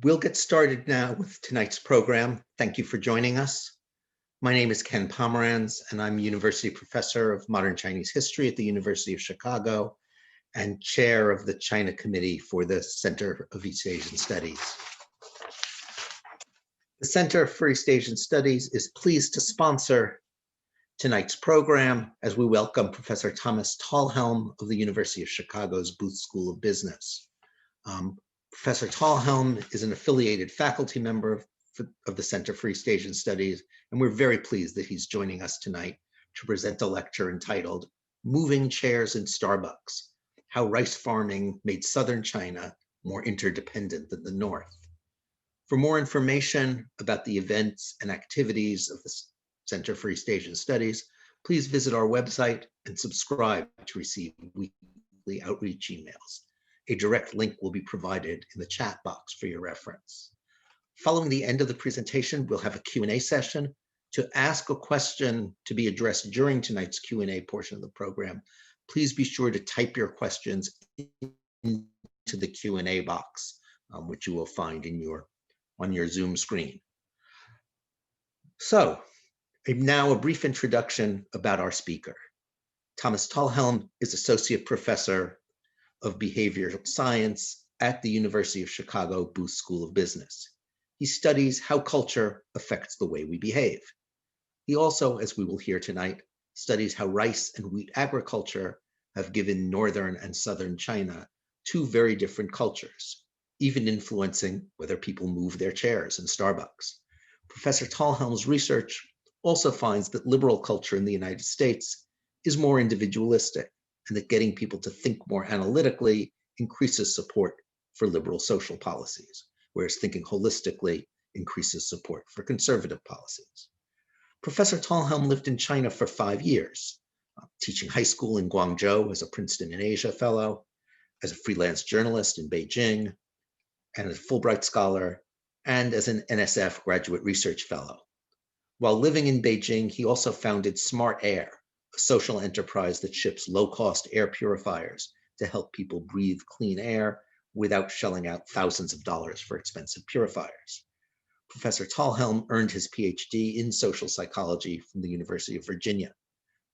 We'll get started now with tonight's program. Thank you for joining us. My name is Ken Pomeranz, and I'm University Professor of Modern Chinese History at the University of Chicago and Chair of the China Committee for the Center of East Asian Studies. The Center for East Asian Studies is pleased to sponsor tonight's program as we welcome Professor Thomas Talhelm of the University of Chicago's Booth School of Business. Professor Talhelm is an affiliated faculty member of the Center for East Asian Studies, and we're very pleased that he's joining us tonight to present a lecture entitled Moving Chairs in Starbucks, How Rice Farming Made Southern China More Interdependent Than the North. For more information about the events and activities of the Center for East Asian Studies, please visit our website and subscribe to receive weekly outreach emails. A direct link will be provided in the chat box for your reference. Following the end of the presentation, we'll have a Q&A session. To ask a question to be addressed during tonight's Q&A portion of the program, please be sure to type your questions into the Q&A box, which you will find on your Zoom screen. So, now a brief introduction about our speaker. Thomas Talhelm is Associate Professor of Behavioral Science at the University of Chicago Booth School of Business. He studies how culture affects the way we behave. He also, as we will hear tonight, studies how rice and wheat agriculture have given northern and southern China two very different cultures, even influencing whether people move their chairs in Starbucks. Professor Talhelm's research also finds that liberal culture in the United States is more individualistic, and that getting people to think more analytically increases support for liberal social policies, whereas thinking holistically increases support for conservative policies. Professor Talhelm lived in China for 5 years, teaching high school in Guangzhou as a Princeton in Asia Fellow, as a freelance journalist in Beijing, and as a Fulbright Scholar, and as an NSF Graduate Research Fellow. While living in Beijing, he also founded Smart Air, a social enterprise that ships low-cost air purifiers to help people breathe clean air without shelling out thousands of dollars for expensive purifiers. Professor Talhelm earned his PhD in social psychology from the University of Virginia.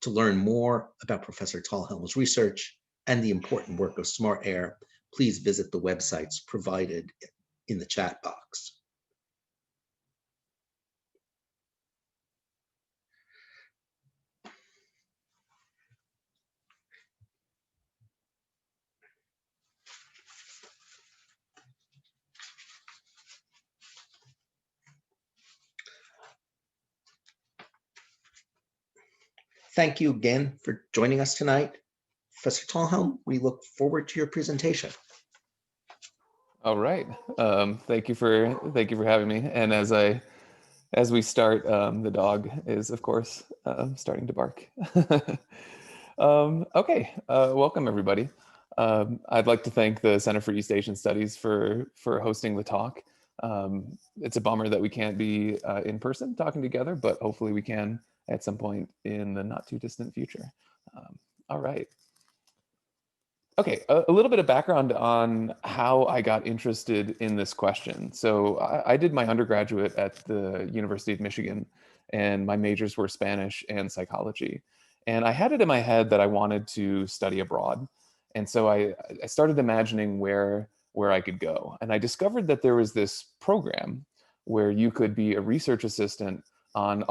To learn more about Professor Talhelm's research and the important work of Smart Air, please visit the websites provided in the chat box. Thank you again for joining us tonight. Professor Talhelm, we look forward to your presentation. All right. Thank you for having me. And as we start, the dog is, of course, starting to bark. Okay. Welcome, everybody. I'd like to thank the Center for East Asian Studies for hosting the talk. It's a bummer that we can't be in person talking together, but hopefully we can at some point in the not too distant future. All right. Okay, a little bit of background on how I got interested in this question. So I did my undergraduate at the University of Michigan, and my majors were Spanish and psychology. And I had it in my head that I wanted to study abroad. And so I started imagining where I could go. And I discovered that there was this program where you could be a research assistant on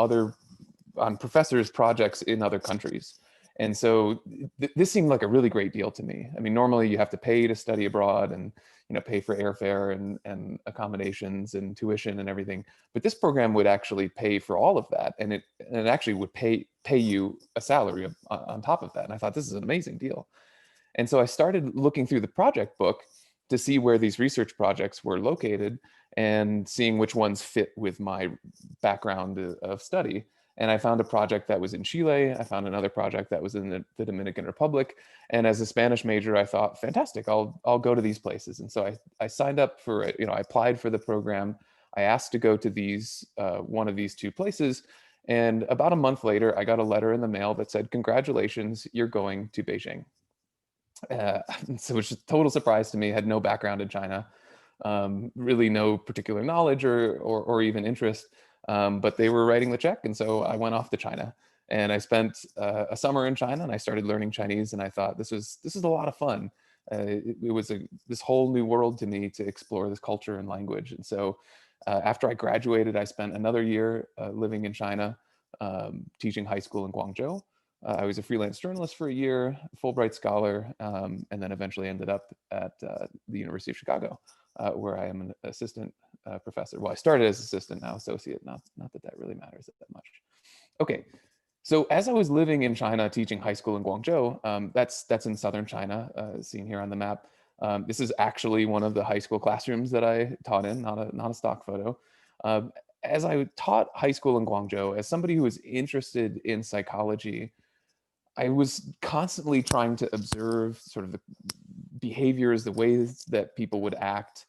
professors' projects in other countries. And so this seemed like a really great deal to me. I mean, normally you have to pay to study abroad and pay for airfare and accommodations and tuition and everything. But this program would actually pay for all of that, and it actually would pay you a salary on top of that. And I thought, this is an amazing deal. And so I started looking through the project book to see where these research projects were located and seeing which ones fit with my background of study. And I found a project that was in Chile. I found another project that was in the Dominican Republic. And as a Spanish major, I thought, fantastic, I'll go to these places. And so I signed up for it. I applied for the program. I asked to go to one of these two places. And about a month later, I got a letter in the mail that said, congratulations, you're going to Beijing. So it was just a total surprise to me. I had no background in China. really no particular knowledge or even interest. But they were writing the check, and so I went off to China. And I spent a summer in China, and I started learning Chinese. And I thought this is a lot of fun. It was this whole new world to me to explore this culture and language. And so after I graduated, I spent another year living in China, teaching high school in Guangzhou. I was a freelance journalist for a year, Fulbright scholar, and then eventually ended up at the University of Chicago, where I am an assistant professor. Well, I started as assistant, now associate. Not that that really matters that much. Okay, so as I was living in China, teaching high school in Guangzhou, that's in southern China, seen here on the map. This is actually one of the high school classrooms that I taught in, not a stock photo. As I taught high school in Guangzhou, as somebody who was interested in psychology, I was constantly trying to observe sort of the behaviors, the ways that people would act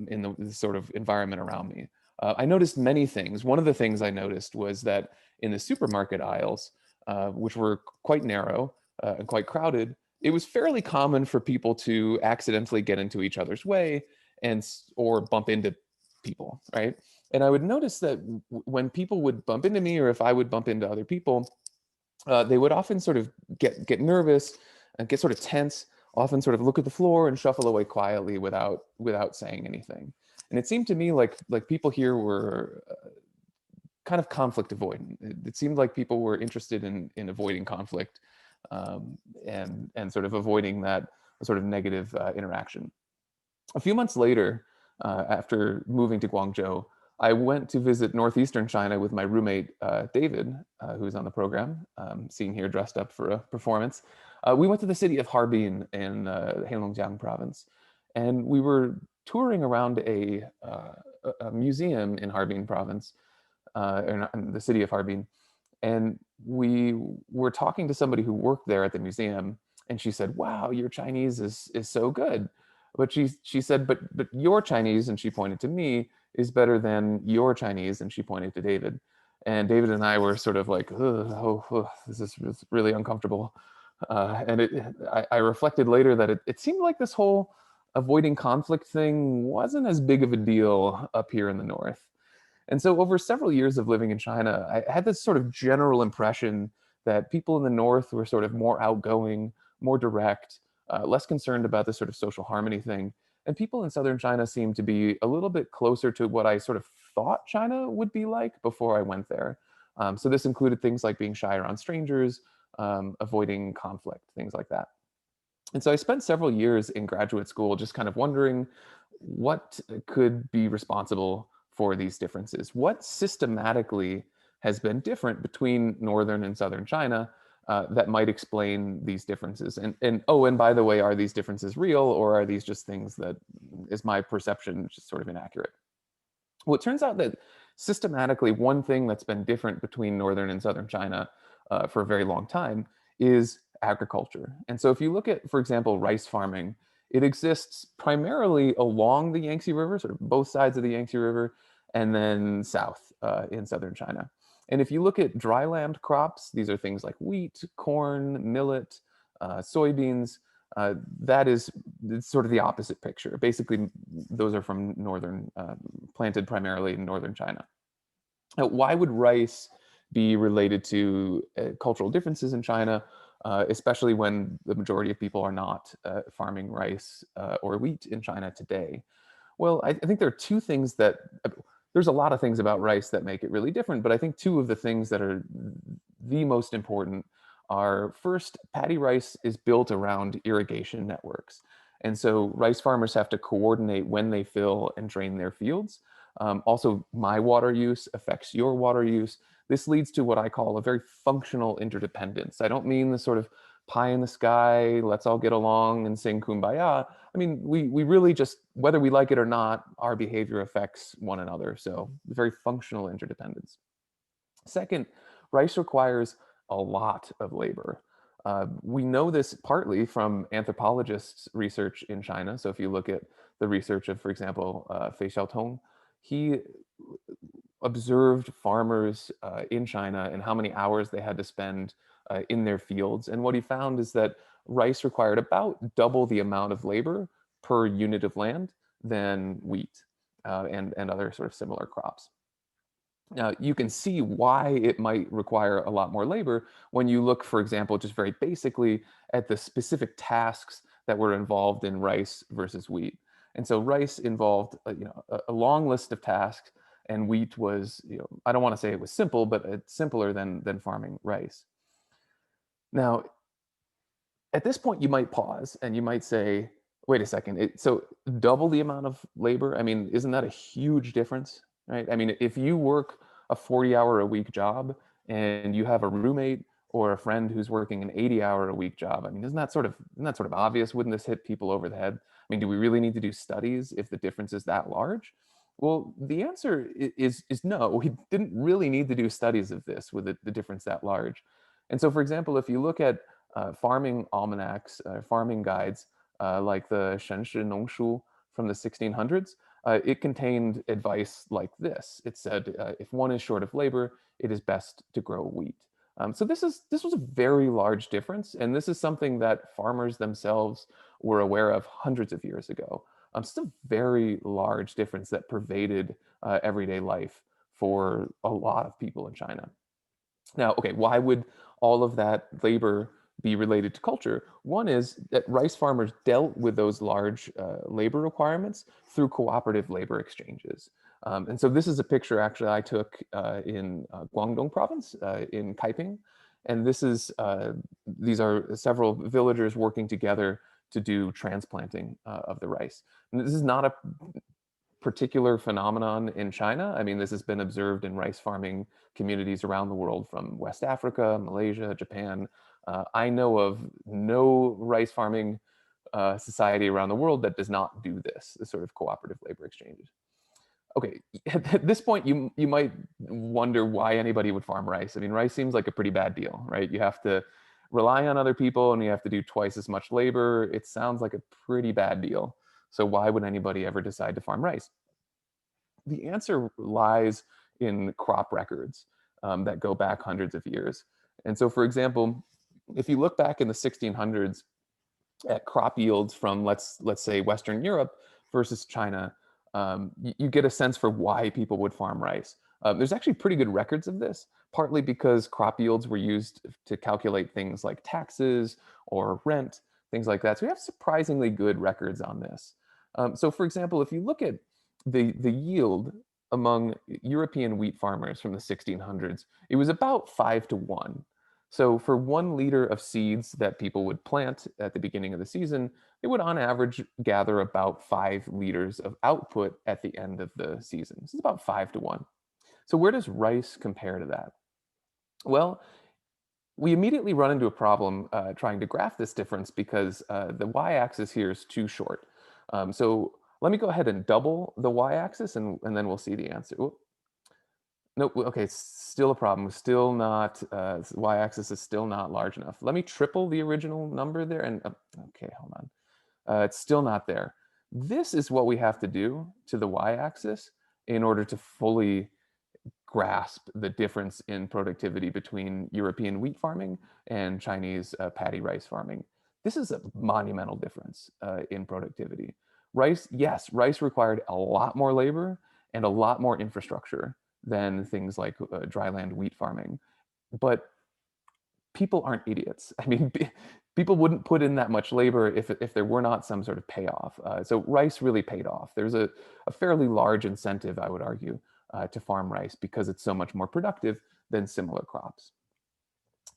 in the sort of environment around me. I noticed many things. One of the things I noticed was that in the supermarket aisles, which were quite narrow and quite crowded, it was fairly common for people to accidentally get into each other's way or bump into people, right? And I would notice that when people would bump into me, or if I would bump into other people, they would often sort of get nervous and get sort of tense, often sort of look at the floor and shuffle away quietly without saying anything. And it seemed to me like people here were kind of conflict avoidant. It seemed like people were interested in avoiding conflict, and sort of avoiding that sort of negative interaction. A few months later, after moving to Guangzhou, I went to visit northeastern China with my roommate, David, who's on the program, seen here dressed up for a performance. We went to the city of Harbin in Heilongjiang province, and we were touring around a museum in Harbin province, in the city of Harbin. And we were talking to somebody who worked there at the museum, and she said, "Wow, your Chinese is so good." But she said, but your Chinese, and she pointed to me, is better than your Chinese, and she pointed to David. And David and I were sort of like, this is really uncomfortable. I reflected later that it seemed like this whole avoiding conflict thing wasn't as big of a deal up here in the north. And so over several years of living in China, I had this sort of general impression that people in the north were sort of more outgoing, more direct, less concerned about this sort of social harmony thing. And people in southern China seemed to be a little bit closer to what I sort of thought China would be like before I went there. So this included things like being shy around strangers, avoiding conflict, things like that. And so I spent several years in graduate school just kind of wondering what could be responsible for these differences. What systematically has been different between northern and southern China that might explain these differences? And oh, and by the way, are these differences real, or are these just things that is my perception just sort of inaccurate? Well, it turns out that systematically, one thing that's been different between northern and southern China for a very long time is agriculture. And so if you look at, for example, rice farming, it exists primarily along the Yangtze River, sort of both sides of the Yangtze River, and then south in southern China. And if you look at dryland crops, these are things like wheat, corn, millet, soybeans. That is sort of the opposite picture. Basically, those are from northern, planted primarily in northern China. Now, why would rice be related to cultural differences in China, especially when the majority of people are not farming rice or wheat in China today? Well, I think there are two things that, there's a lot of things about rice that make it really different, but I think two of the things that are the most important are, first, paddy rice is built around irrigation networks. And so rice farmers have to coordinate when they fill and drain their fields. Also, my water use affects your water use. This leads to what I call a very functional interdependence. I don't mean the sort of pie in the sky, let's all get along and sing kumbaya. I mean, we really just, whether we like it or not, our behavior affects one another. So very functional interdependence. Second, rice requires a lot of labor. We know this partly from anthropologists' research in China. So if you look at the research of, for example, Fei Xiaotong, he observed farmers in China and how many hours they had to spend in their fields. And what he found is that rice required about double the amount of labor per unit of land than wheat and other sort of similar crops. Now, you can see why it might require a lot more labor when you look, for example, just very basically at the specific tasks that were involved in rice versus wheat. And so rice involved, a long list of tasks, and wheat was, I don't want to say it was simple, but it's simpler than farming rice. Now, at this point, you might pause and you might say, wait a second, so double the amount of labor? I mean, isn't that a huge difference, right? I mean, if you work a 40-hour-a-week job and you have a roommate or a friend who's working an 80-hour-a-week job, I mean, isn't that sort of obvious? Wouldn't this hit people over the head? I mean, do we really need to do studies if the difference is that large? Well, the answer is no. We didn't really need to do studies of this with the difference that large. And so, for example, if you look at farming almanacs, farming guides, like the Shenshi Nongshu from the 1600s, it contained advice like this. It said, if one is short of labor, it is best to grow wheat. So this was a very large difference, and this is something that farmers themselves were aware of hundreds of years ago. It's a very large difference that pervaded everyday life for a lot of people in China. Now, okay, why would all of that labor be related to culture? One is that rice farmers dealt with those large labor requirements through cooperative labor exchanges. And so this is a picture actually I took in Guangdong province in Kaiping. And these are several villagers working together to do transplanting of the rice. And this is not a particular phenomenon in China. I mean, this has been observed in rice farming communities around the world, from West Africa, Malaysia, Japan. I know of no rice farming society around the world that does not do this sort of cooperative labor exchanges. Okay, at this point, you might wonder why anybody would farm rice. I mean, rice seems like a pretty bad deal, right? You have to rely on other people and you have to do twice as much labor. It sounds like a pretty bad deal. So why would anybody ever decide to farm rice? The answer lies in crop records that go back hundreds of years. And so, for example, if you look back in the 1600s at crop yields from let's say Western Europe versus China, you get a sense for why people would farm rice. There's actually pretty good records of this, partly because crop yields were used to calculate things like taxes or rent, things like that. So we have surprisingly good records on this. So, for example, if you look at the yield among European wheat farmers from the 1600s, it was about 5 to 1. So for 1 liter of seeds that people would plant at the beginning of the season, they would on average gather about 5 liters of output at the end of the season. This is about 5 to 1. So where does rice compare to that? Well, we immediately run into a problem trying to graph this difference because the y-axis here is too short. So let me go ahead and double the y-axis and then we'll see the answer. Oop. Nope, okay, still a problem. Still not, y-axis is still not large enough. Let me triple the original number there and, okay, hold on. It's still not there. This is what we have to do to the y-axis in order to fully grasp the difference in productivity between European wheat farming and Chinese paddy rice farming. This is a monumental difference in productivity. Rice, yes, rice required a lot more labor and a lot more infrastructure than things like dryland wheat farming. But people aren't idiots. I mean, people wouldn't put in that much labor if there were not some sort of payoff. So rice really paid off. There's a fairly large incentive, I would argue, to farm rice because it's so much more productive than similar crops.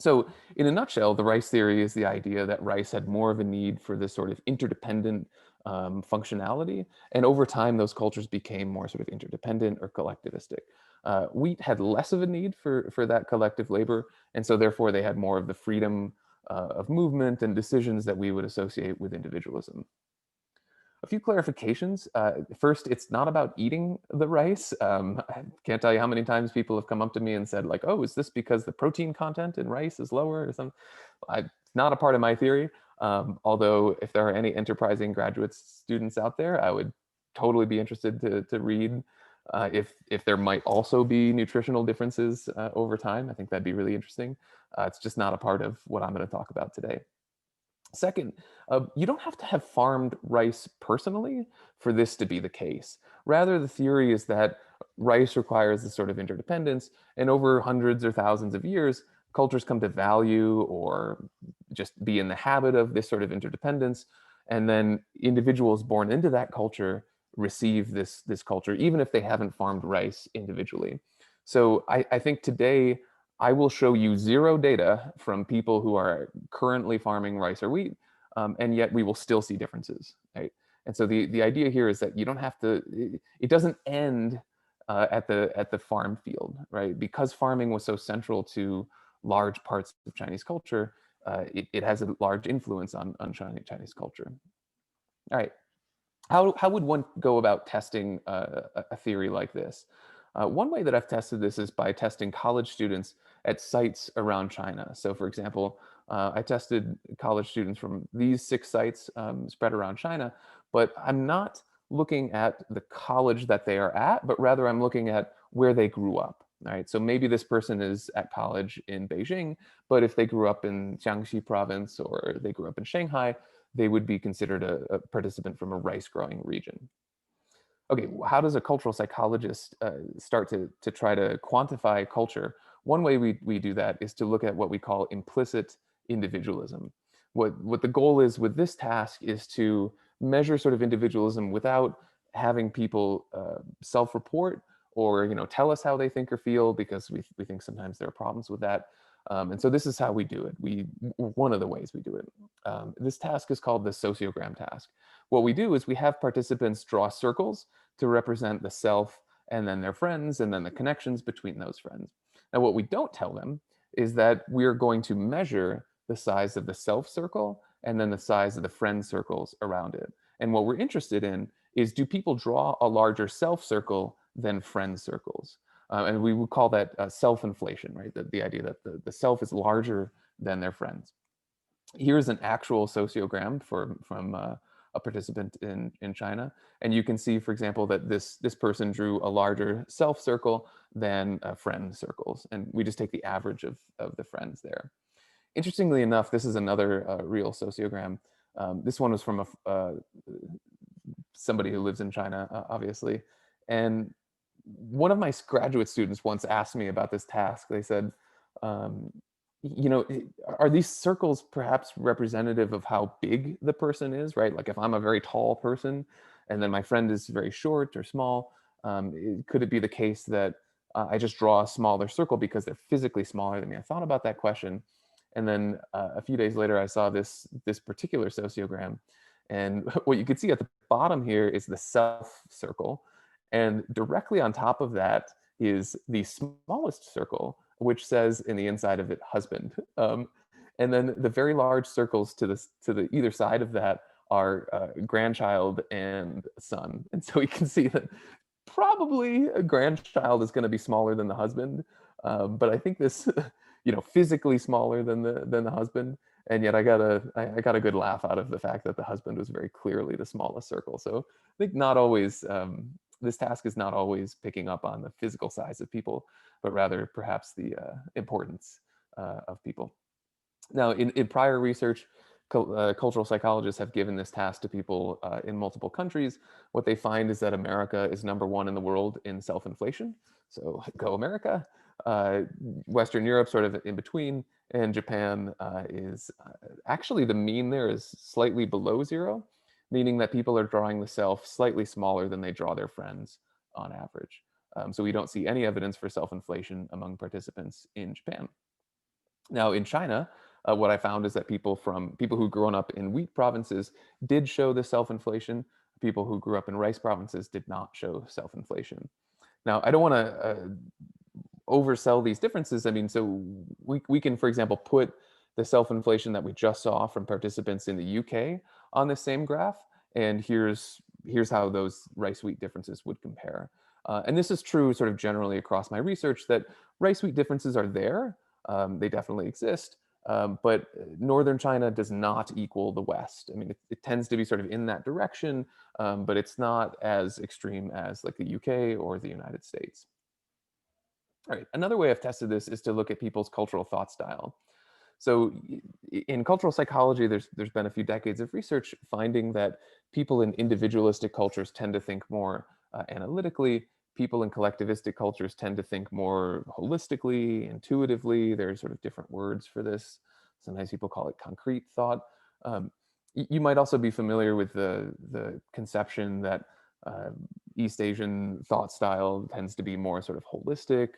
So in a nutshell, the rice theory is the idea that rice had more of a need for this sort of interdependent functionality. And over time, those cultures became more sort of interdependent or collectivistic. Wheat had less of a need for that collective labor. And so therefore, they had more of the freedom of movement and decisions that we would associate with individualism. A few clarifications. First, it's not about eating the rice. I can't tell you how many times people have come up to me and said like, oh, is this because the protein content in rice is lower or something? It's not a part of my theory. Although if there are any enterprising graduate students out there, I would totally be interested to read if there might also be nutritional differences over time. I think that'd be really interesting. It's just not a part of what I'm going to talk about today. Second, you don't have to have farmed rice personally for this to be the case. Rather, the theory is that rice requires this sort of interdependence, and over hundreds or thousands of years, cultures come to value or just be in the habit of this sort of interdependence, and then individuals born into that culture receive this culture, even if they haven't farmed rice individually. So I think today I will show you zero data from people who are currently farming rice or wheat, and yet we will still see differences, right? And so the idea here is that you don't have to. It doesn't end at the farm field, right? Because farming was so central to large parts of Chinese culture, it has a large influence on Chinese culture. All right, how would one go about testing a theory like this? One way that I've tested this is by testing college students at sites around China. So, for example, I tested college students from these 6 sites spread around China, but I'm not looking at the college that they are at, but rather I'm looking at where they grew up. Right. So maybe this person is at college in Beijing, but if they grew up in Jiangxi province or they grew up in Shanghai, they would be considered a participant from a rice growing region. Okay, how does a cultural psychologist start to try to quantify culture? One way we do that is to look at what we call implicit individualism. What the goal is with this task is to measure sort of individualism without having people self-report or tell us how they think or feel, because we think sometimes there are problems with that. And so this is how we do it. One of the ways we do it. This task is called the sociogram task. What we do is we have participants draw circles to represent the self and then their friends and then the connections between those friends. Now, what we don't tell them is that we're going to measure the size of the self circle and then the size of the friend circles around it. And what we're interested in is, do people draw a larger self circle than friend circles? And we would call that self-inflation, right? The idea that the self is larger than their friends. Here's an actual sociogram from a participant in China, and you can see, for example, that this person drew a larger self circle than friend circles, and we just take the average of the friends there. Interestingly enough, this is another real sociogram. This one was from somebody who lives in China, obviously, and one of my graduate students once asked me about this task. They said, um, are these circles perhaps representative of how big the person is, right? Like if I'm a very tall person and then my friend is very short or small, could it be the case that I just draw a smaller circle because they're physically smaller than me? I thought about that question. And then a few days later, I saw this particular sociogram. And what you could see at the bottom here is the self circle. And directly on top of that is the smallest circle, which says in the inside of it, husband. And then the very large circles to the either side of that are grandchild and son. And so we can see that probably a grandchild is going to be smaller than the husband. But I think this, physically smaller than the husband. And yet I got a good laugh out of the fact that the husband was very clearly the smallest circle. So I think not always, this task is not always picking up on the physical size of people, but rather perhaps the importance of people. Now, in prior research, cultural psychologists have given this task to people in multiple countries. What they find is that America is #1 in the world in self-inflation. So go America. Western Europe sort of in between, and Japan is actually, the mean there is slightly below zero, meaning that people are drawing the self slightly smaller than they draw their friends on average. So we don't see any evidence for self-inflation among participants in Japan. Now, in China, what I found is that people who grown up in wheat provinces did show the self-inflation. People who grew up in rice provinces did not show self-inflation. Now, I don't want to oversell these differences. I mean, so we can, for example, put the self-inflation that we just saw from participants in the UK on the same graph, and here's how those rice wheat differences would compare. And this is true sort of generally across my research, that rice wheat differences are there. They definitely exist. But northern China does not equal the West. I mean, it tends to be sort of in that direction, but it's not as extreme as like the UK or the United States. All right, another way I've tested this is to look at people's cultural thought style. So in cultural psychology, there's been a few decades of research finding that people in individualistic cultures tend to think more analytically. People in collectivistic cultures tend to think more holistically, intuitively. There's sort of different words for this. Sometimes people call it concrete thought. Um, you might also be familiar with the conception that uh, East Asian thought style tends to be more sort of holistic,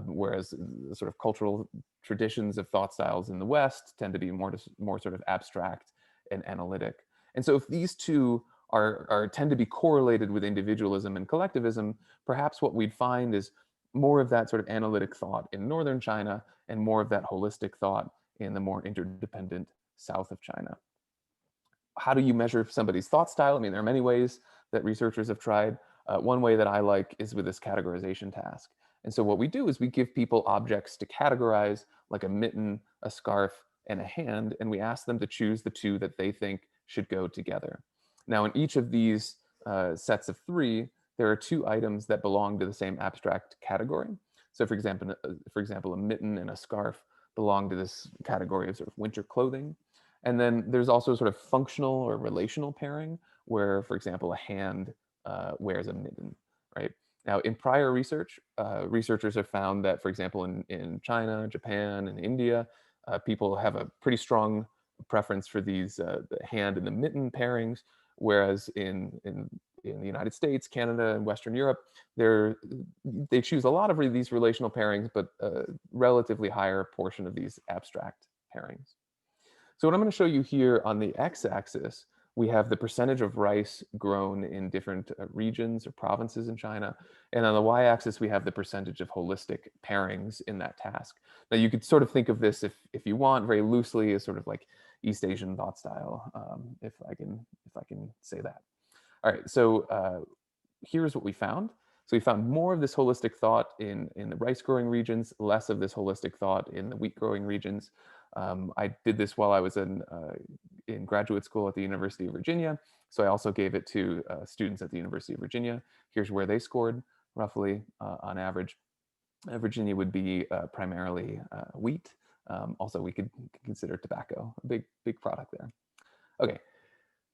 whereas the sort of cultural traditions of thought styles in the West tend to be more sort of abstract and analytic. And so if these two are tend to be correlated with individualism and collectivism, perhaps what we'd find is more of that sort of analytic thought in northern China and more of that holistic thought in the more interdependent south of China. How do you measure somebody's thought style? I mean, there are many ways that researchers have tried. One way that I like is with this categorization task. And so what we do is we give people objects to categorize, like a mitten, a scarf, and a hand, and we ask them to choose the two that they think should go together. Now, in each of these sets of three, there are two items that belong to the same abstract category. So for example, a mitten and a scarf belong to this category of sort of winter clothing. And then there's also sort of functional or relational pairing, where, for example, a hand wears a mitten, right? Now, in prior research, researchers have found that, for example, in China, Japan, and India, people have a pretty strong preference for these the hand and the mitten pairings, whereas in the United States, Canada, and Western Europe, they choose a lot of these relational pairings, but a relatively higher portion of these abstract pairings. So what I'm going to show you here on the x-axis, we have the percentage of rice grown in different regions or provinces in China. And on the y-axis, we have the percentage of holistic pairings in that task. Now, you could sort of think of this, if you want, very loosely as sort of like East Asian thought style, if I can say that. All right, so here's what we found. So we found more of this holistic thought in the rice growing regions, less of this holistic thought in the wheat growing regions. I did this while I was in graduate school at the University of Virginia. So I also gave it to students at the University of Virginia. Here's where they scored roughly on average. Virginia would be primarily wheat. Also, we could consider tobacco, a big product there. Okay,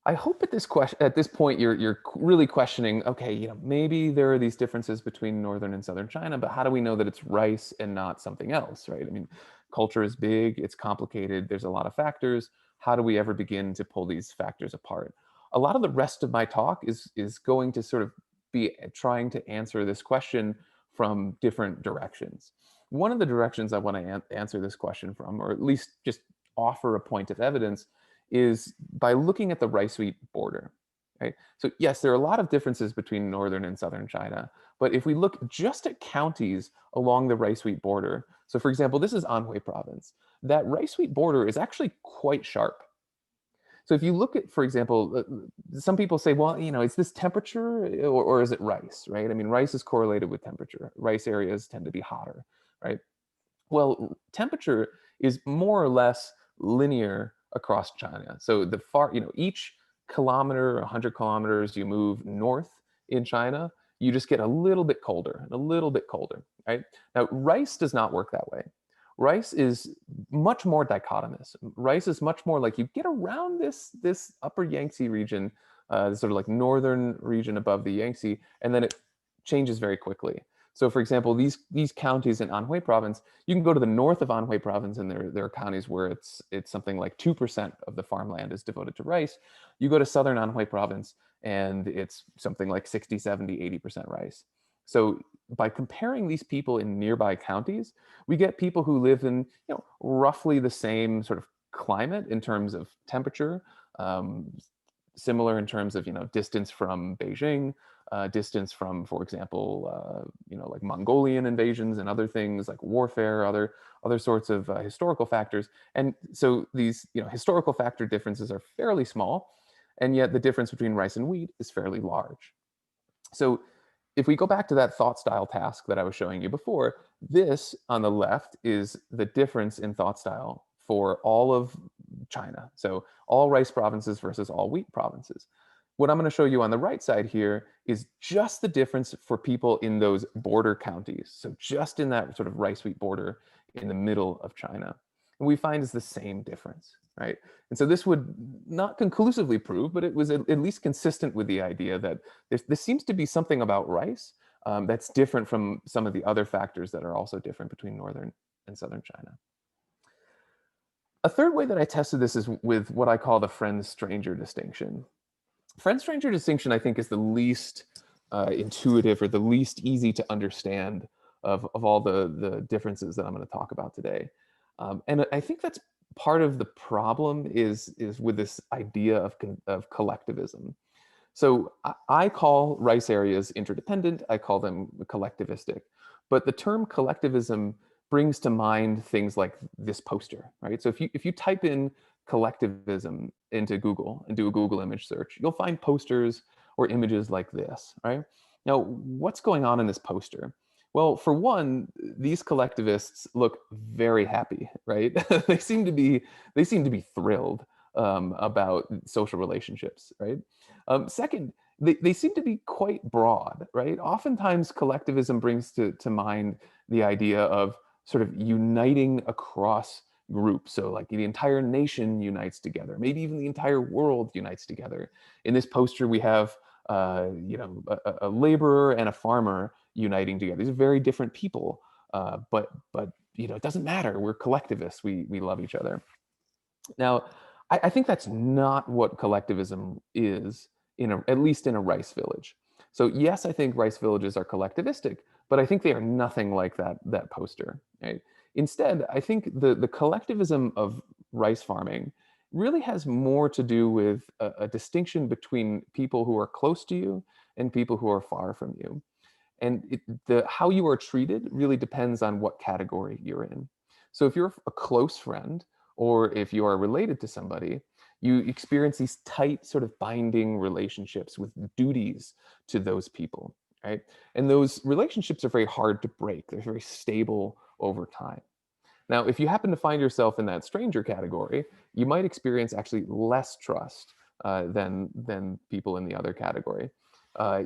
I hope at this point you're really questioning. Okay, maybe there are these differences between northern and southern China, but how do we know that it's rice and not something else, right? I mean, culture is big, it's complicated, there's a lot of factors. How do we ever begin to pull these factors apart? A lot of the rest of my talk is going to sort of be trying to answer this question from different directions. One of the directions I want to answer this question from, or at least just offer a point of evidence, is by looking at the rice-wheat border. Right? So yes, there are a lot of differences between northern and southern China, but if we look just at counties along the rice-wheat border, so for example, this is Anhui province, that rice-wheat border is actually quite sharp. So if you look at, for example, some people say, well, is this temperature or is it rice, right? I mean, rice is correlated with temperature. Rice areas tend to be hotter, right? Well, temperature is more or less linear across China. So each kilometer, 100 kilometers you move north in China, you just get a little bit colder and a little bit colder, right? Now, rice does not work that way. Rice is much more dichotomous. Rice is much more like you get around this upper Yangtze region, sort of like northern region above the Yangtze, and then it changes very quickly. So for example, these counties in Anhui province, you can go to the north of Anhui province and there are counties where it's something like 2% of the farmland is devoted to rice. You go to southern Anhui province and it's something like 60, 70, 80% rice. So by comparing these people in nearby counties, we get people who live in roughly the same sort of climate in terms of temperature, similar in terms of distance from Beijing, distance from, for example, like Mongolian invasions and other things like warfare, other sorts of historical factors. And so these historical factor differences are fairly small, and yet the difference between rice and wheat is fairly large. So if we go back to that thought style task that I was showing you before, this on the left is the difference in thought style for all of China. So all rice provinces versus all wheat provinces. What I'm going to show you on the right side here is just the difference for people in those border counties. So just in that sort of rice-wheat border in the middle of China. and we find is the same difference, right? And so this would not conclusively prove, but it was at least consistent with the idea that this seems to be something about rice that's different from some of the other factors that are also different between northern and southern China. A third way that I tested this is with what I call the friend-stranger distinction. Friend-stranger distinction, I think, is the least intuitive or the least easy to understand of all the differences that I'm going to talk about today. And I think that's part of the problem is with this idea of collectivism. So I call rice areas interdependent. I call them collectivistic. But the term collectivism brings to mind things like this poster, right? So if you type in collectivism into Google and do a Google image search, you'll find posters or images like this, right? Now, what's going on in this poster? Well, for one, these collectivists look very happy, right? They seem to be thrilled about social relationships, right? Second, they seem to be quite broad, right? Oftentimes, collectivism brings to mind the idea of sort of uniting across groups. So, like the entire nation unites together, maybe even the entire world unites together. In this poster, we have a laborer and a farmer uniting together. These are very different people, but it doesn't matter. We're collectivists. We love each other. Now, I think that's not what collectivism is, at least in a rice village. So yes, I think rice villages are collectivistic, but I think they are nothing like that poster. Right? Instead, I think the collectivism of rice farming really has more to do with a distinction between people who are close to you and people who are far from you. And how you are treated really depends on what category you're in. So if you're a close friend, or if you are related to somebody, you experience these tight sort of binding relationships with duties to those people, right? And those relationships are very hard to break. They're very stable over time. Now, if you happen to find yourself in that stranger category, you might experience actually less trust than people in the other category.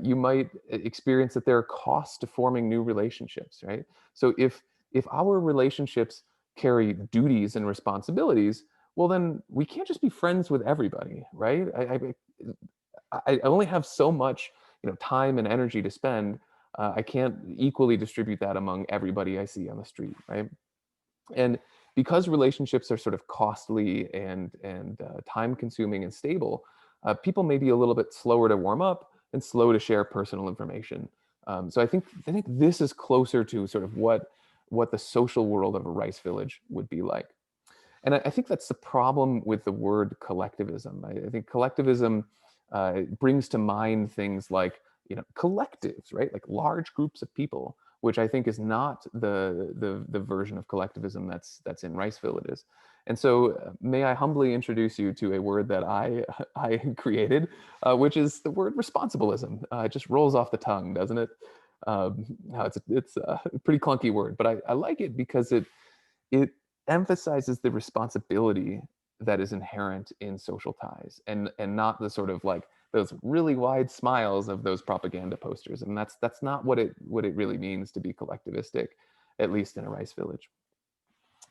You might experience that there are costs to forming new relationships, right? So if our relationships carry duties and responsibilities, well, then we can't just be friends with everybody, right? I only have so much, time and energy to spend. I can't equally distribute that among everybody I see on the street, right? And because relationships are sort of costly and time consuming and stable, people may be a little bit slower to warm up and slow to share personal information. So I think this is closer to sort of what the social world of a rice village would be like. And I think that's the problem with the word collectivism. I think collectivism brings to mind things like collectives, right? Like large groups of people, which I think is not the version of collectivism that's in rice villages. And so, may I humbly introduce you to a word that I created, which is the word responsibilism. It just rolls off the tongue, doesn't it? It's a pretty clunky word, but I like it because it emphasizes the responsibility that is inherent in social ties, and not the sort of like those really wide smiles of those propaganda posters. And that's not what it really means to be collectivistic, at least in a rice village.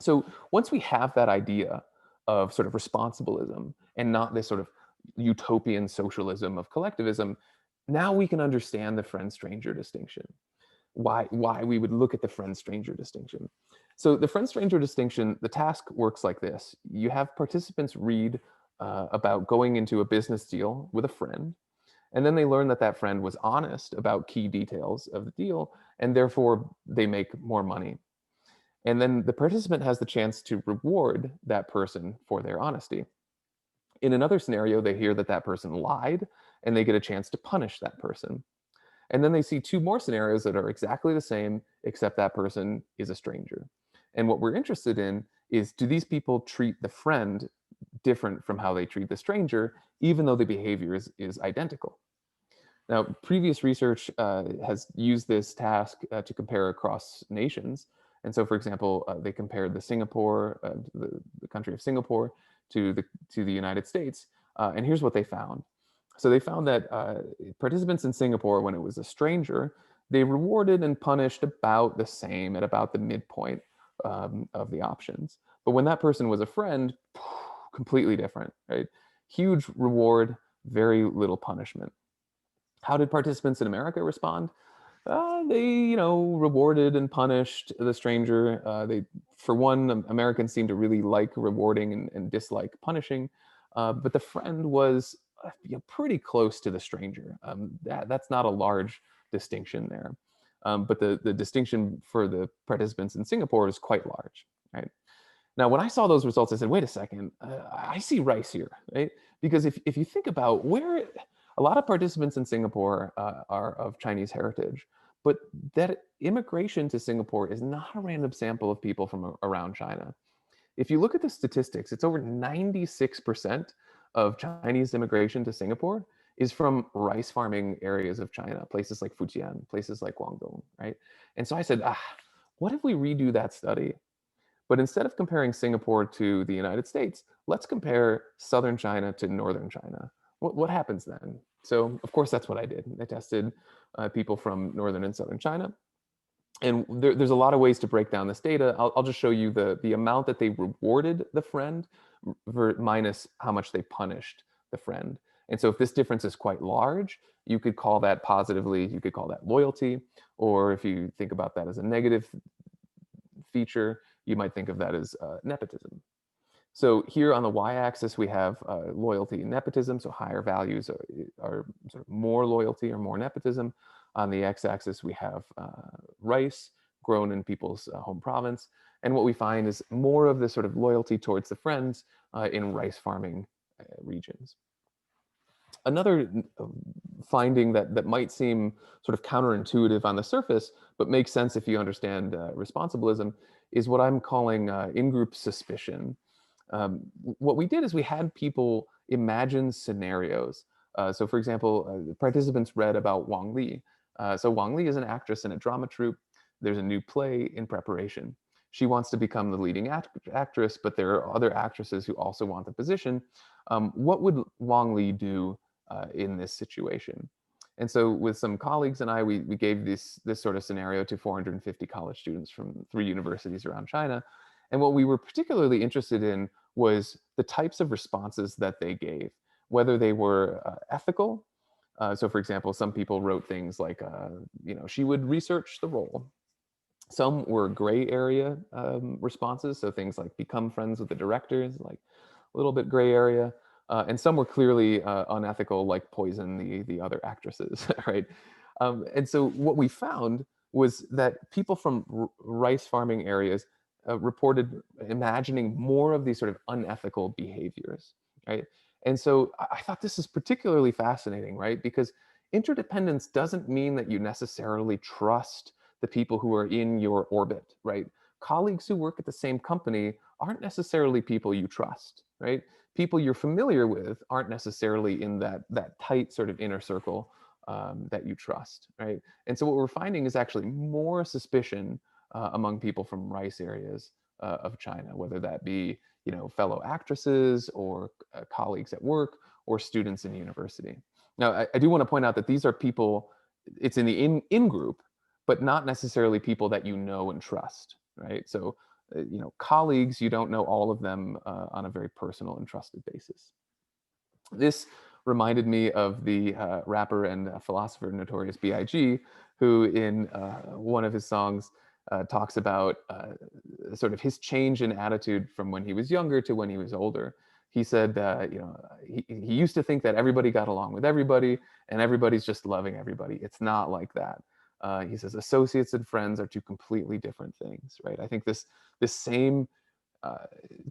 So once we have that idea of sort of responsibilism and not this sort of utopian socialism of collectivism, now we can understand the friend stranger distinction, why we would look at the friend stranger distinction. So the friend stranger distinction, the task works like this. You have participants read about going into a business deal with a friend, and then they learn that that friend was honest about key details of the deal, and therefore they make more money. And then the participant has the chance to reward that person for their honesty. In another scenario, they hear that that person lied, and they get a chance to punish that person. And then they see two more scenarios that are exactly the same, except that person is a stranger. And what we're interested in is, do these people treat the friend different from how they treat the stranger, even though the behavior is identical? Now, previous research has used this task to compare across nations. And so, for example, they compared the country of Singapore to the United States. And here's what they found. So they found that participants in Singapore, when it was a stranger, they rewarded and punished about the same, at about the midpoint of the options. But when that person was a friend, completely different, right? Huge reward, very little punishment. How did participants in America respond? They, rewarded and punished the stranger. For one, Americans seem to really like rewarding and dislike punishing. But the friend was pretty close to the stranger. That's not a large distinction there. But the distinction for the participants in Singapore is quite large, right? Now, when I saw those results, I said, wait a second, I see rice here, right? Because if you think about where a lot of participants in Singapore are of Chinese heritage, but that immigration to Singapore is not a random sample of people from around China. If you look at the statistics, it's over 96% of Chinese immigration to Singapore is from rice farming areas of China, places like Fujian, places like Guangdong, right? And so I said, what if we redo that study? But instead of comparing Singapore to the United States, let's compare southern China to northern China. What happens then? So, of course, that's what I did. I tested people from northern and southern China. And there's a lot of ways to break down this data. I'll just show you the amount that they rewarded the friend minus how much they punished the friend. And so if this difference is quite large, you could call that positively, you could call that loyalty. Or if you think about that as a negative feature, you might think of that as nepotism. So here on the y-axis, we have loyalty and nepotism. So higher values are sort of more loyalty or more nepotism. On the x-axis, we have rice grown in people's home province. And what we find is more of this sort of loyalty towards the friends in rice farming regions. Another finding that might seem sort of counterintuitive on the surface, but makes sense if you understand responsibilism, is what I'm calling in-group suspicion. What we did is we had people imagine scenarios. So for example, participants read about Wang Li. So Wang Li is an actress in a drama troupe. There's a new play in preparation. She wants to become the leading actress, but there are other actresses who also want the position. What would Wang Li do in this situation? And so with some colleagues and I, we gave this sort of scenario to 450 college students from 3 universities around China. And what we were particularly interested in was the types of responses that they gave, whether they were ethical. So for example, some people wrote things like, she would research the role. Some were gray area responses. So things like become friends with the directors, like a little bit gray area. And some were clearly unethical, like poison the other actresses, right? And so what we found was that people from rice farming areas reported imagining more of these sort of unethical behaviors, right? And so I thought this is particularly fascinating, right? Because interdependence doesn't mean that you necessarily trust the people who are in your orbit, right? Colleagues who work at the same company aren't necessarily people you trust, right? People you're familiar with aren't necessarily in that tight sort of inner circle that you trust, right? And so what we're finding is actually more suspicion among people from rice areas of China, whether that be fellow actresses or colleagues at work or students in university. Now, I do want to point out that these are people. It's in the in group, but not necessarily people that you know and trust, right? So colleagues, you don't know all of them on a very personal and trusted basis. This reminded me of the rapper and philosopher Notorious B.I.G., who in one of his songs talks about sort of his change in attitude from when he was younger to when he was older. He said, he used to think that everybody got along with everybody and everybody's just loving everybody. It's not like that. He says associates and friends are two completely different things, right? I think this same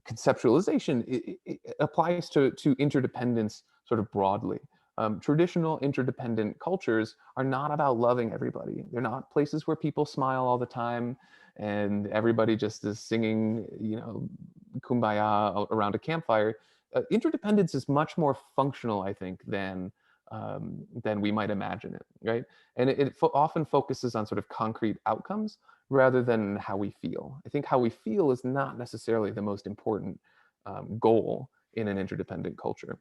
conceptualization it applies to interdependence sort of broadly. Traditional interdependent cultures are not about loving everybody. They're not places where people smile all the time and everybody just is singing, kumbaya around a campfire. Interdependence is much more functional, I think, than we might imagine it, right? And it often focuses on sort of concrete outcomes rather than how we feel. I think how we feel is not necessarily the most important goal in an interdependent culture.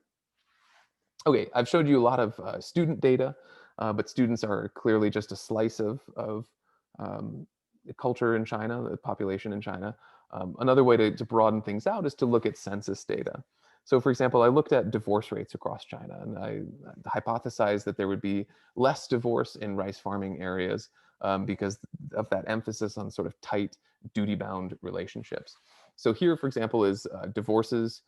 Okay, I've showed you a lot of student data, but students are clearly just a slice of the culture in China, the population in China. Another way to broaden things out is to look at census data. So for example, I looked at divorce rates across China, and I hypothesized that there would be less divorce in rice farming areas because of that emphasis on sort of tight duty-bound relationships. So here, for example, is divorces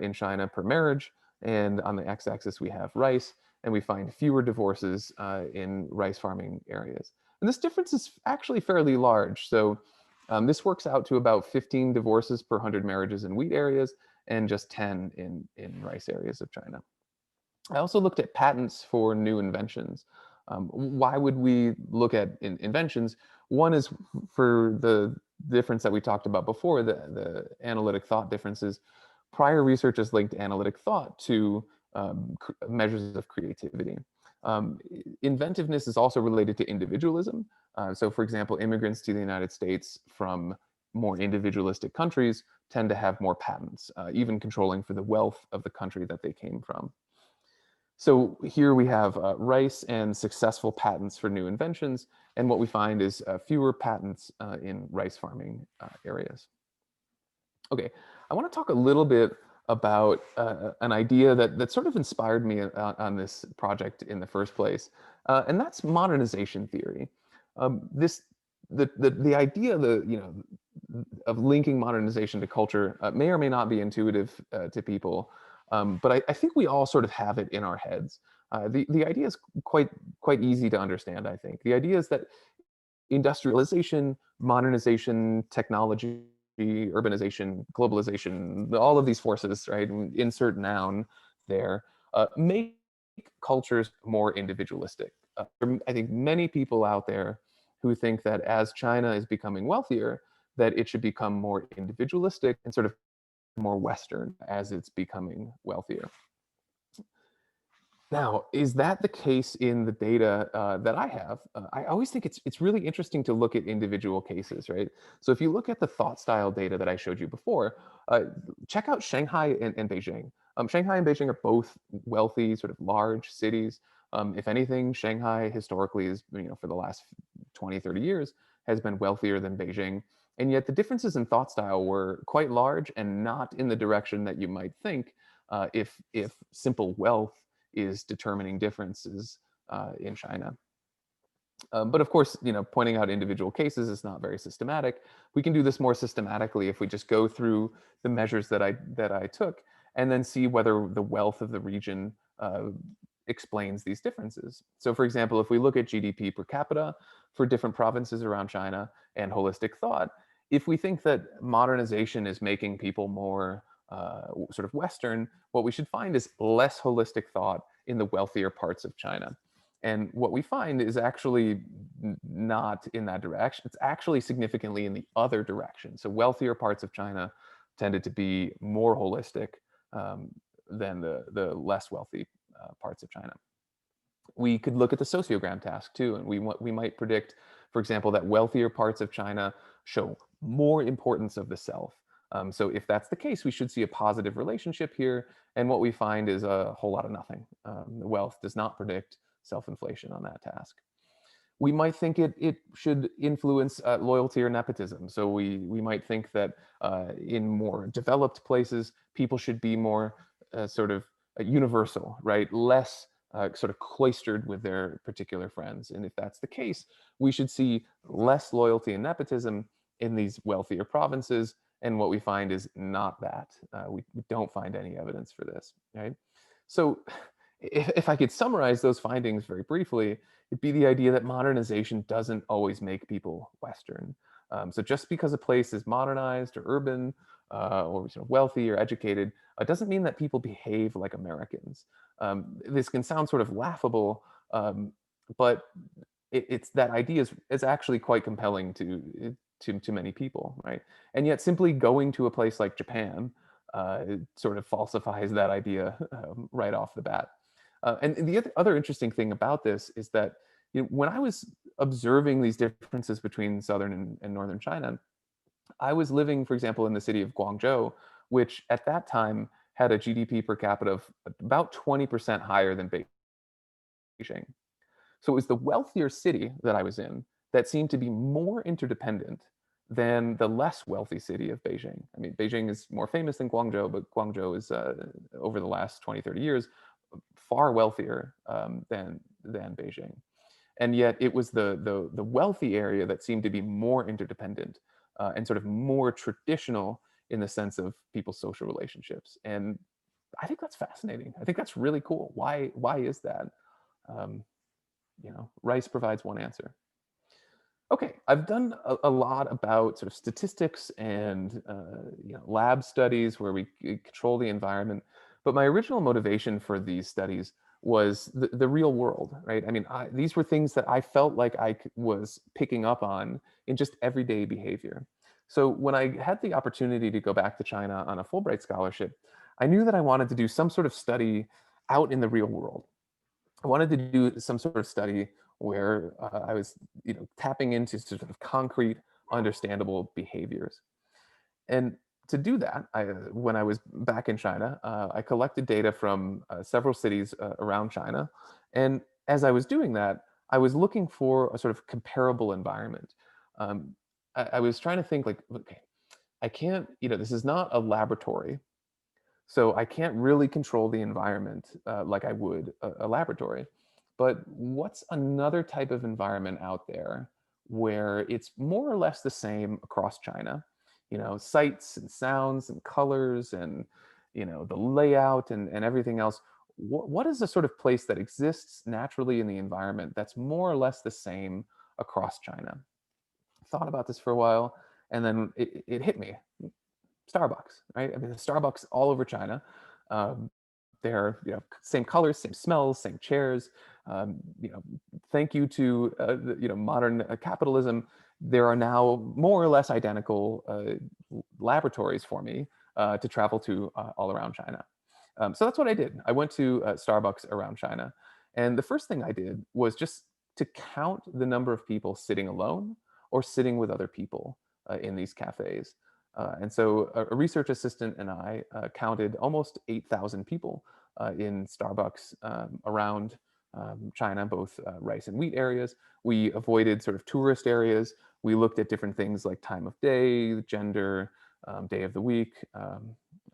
in China per marriage, and on the x-axis we have rice, and we find fewer divorces in rice farming areas. And this difference is actually fairly large. So this works out to about 15 divorces per 100 marriages in wheat areas and just 10 in rice areas of China. I also looked at patents for new inventions. Why would we look at inventions? One is for the difference that we talked about before, the analytic thought differences. Prior research has linked analytic thought to measures of creativity. Inventiveness is also related to individualism. So for example, immigrants to the United States from more individualistic countries tend to have more patents, even controlling for the wealth of the country that they came from. So here we have rice and successful patents for new inventions. And what we find is fewer patents in rice farming areas. Okay, I want to talk a little bit about an idea that sort of inspired me on this project in the first place, and that's modernization theory. This the idea of linking modernization to culture may or may not be intuitive to people, but I think we all sort of have it in our heads. The idea is quite easy to understand. I think the idea is that industrialization, modernization, technology, urbanization, globalization, all of these forces, right? Insert noun there, make cultures more individualistic. I think many people out there who think that as China is becoming wealthier, that it should become more individualistic and sort of more Western as it's becoming wealthier. Now, is that the case in the data that I have? I always think it's really interesting to look at individual cases, right? So if you look at the thought style data that I showed you before, check out Shanghai and Beijing. Shanghai and Beijing are both wealthy, sort of large cities. If anything, Shanghai historically is, for the last 20, 30 years, has been wealthier than Beijing. And yet the differences in thought style were quite large and not in the direction that you might think if simple wealth is determining differences in China. But of course, pointing out individual cases is not very systematic. We can do this more systematically if we just go through the measures that I took and then see whether the wealth of the region explains these differences. So for example, if we look at GDP per capita for different provinces around China and holistic thought, if we think that modernization is making people more sort of Western, what we should find is less holistic thought in the wealthier parts of China. And what we find is actually not in that direction. It's actually significantly in the other direction. So wealthier parts of China tended to be more holistic than the less wealthy parts of China. We could look at the sociogram task too, and we might predict, for example, that wealthier parts of China show more importance of the self. So if that's the case, we should see a positive relationship here. And what we find is a whole lot of nothing. Wealth does not predict self-inflation on that task. We might think it should influence loyalty or nepotism. So we might think that in more developed places, people should be more sort of universal, right? Less sort of cloistered with their particular friends. And if that's the case, we should see less loyalty and nepotism in these wealthier provinces. And what we find is not that. We don't find any evidence for this, right? So if I could summarize those findings very briefly, it'd be the idea that modernization doesn't always make people Western. So just because a place is modernized or urban or wealthy or educated, doesn't mean that people behave like Americans. This can sound sort of laughable, but it's that idea is actually quite compelling to many people, right? And yet simply going to a place like Japan it sort of falsifies that idea right off the bat. And the other interesting thing about this is that when I was observing these differences between southern and northern China, I was living, for example, in the city of Guangzhou, which at that time had a GDP per capita of about 20% higher than Beijing. So it was the wealthier city that I was in that seemed to be more interdependent than the less wealthy city of Beijing. I mean, Beijing is more famous than Guangzhou, but Guangzhou is, over the last 20, 30 years, far wealthier than Beijing. And yet it was the wealthy area that seemed to be more interdependent and sort of more traditional in the sense of people's social relationships. And I think that's fascinating. I think that's really cool. Why is that? Um, Rice provides one answer. Okay, I've done a lot about sort of statistics and lab studies where we control the environment, but my original motivation for these studies was the real world, right? I mean, these were things that I felt like was picking up on in just everyday behavior. So when I had the opportunity to go back to China on a Fulbright scholarship, I knew that I wanted to do some sort of study out in the real world. I wanted to do some sort of study where I was, tapping into sort of concrete, understandable behaviors. And to do that, when I was back in China, I collected data from several cities around China. And as I was doing that, I was looking for a sort of comparable environment. Um, I was trying to think like, okay, I can't, this is not a laboratory. So I can't really control the environment like I would a laboratory. But what's another type of environment out there where it's more or less the same across China? Sights and sounds and colors and the layout and everything else. What is the sort of place that exists naturally in the environment that's more or less the same across China? Thought about this for a while, and then it hit me. Starbucks, right? I mean, the Starbucks all over China. Um, they're same colors, same smells, same chairs. Um, you know, Thank you to modern capitalism, there are now more or less identical laboratories for me to travel to all around China. So that's what I did. I went to Starbucks around China, and the first thing I did was just to count the number of people sitting alone or sitting with other people in these cafes. And so a research assistant and I counted almost 8,000 people in Starbucks around China, both rice and wheat areas. We avoided sort of tourist areas. We looked at different things like time of day, gender, day of the week,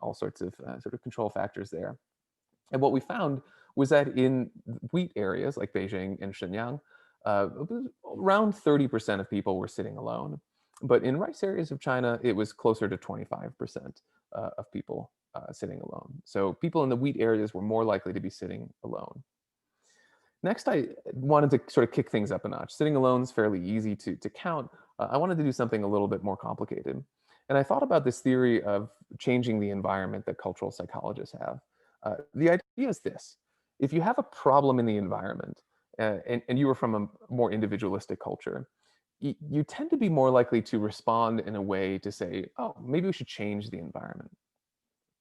all sorts of sort of control factors there. And what we found was that in wheat areas like Beijing and Shenyang, around 30% of people were sitting alone. But in rice areas of China, it was closer to 25% of people sitting alone. So people in the wheat areas were more likely to be sitting alone. Next, I wanted to sort of kick things up a notch. Sitting alone is fairly easy to count. I wanted to do something a little bit more complicated. And I thought about this theory of changing the environment that cultural psychologists have. The idea is this: if you have a problem in the environment and you are from a more individualistic culture, you tend to be more likely to respond in a way to say, oh, maybe we should change the environment.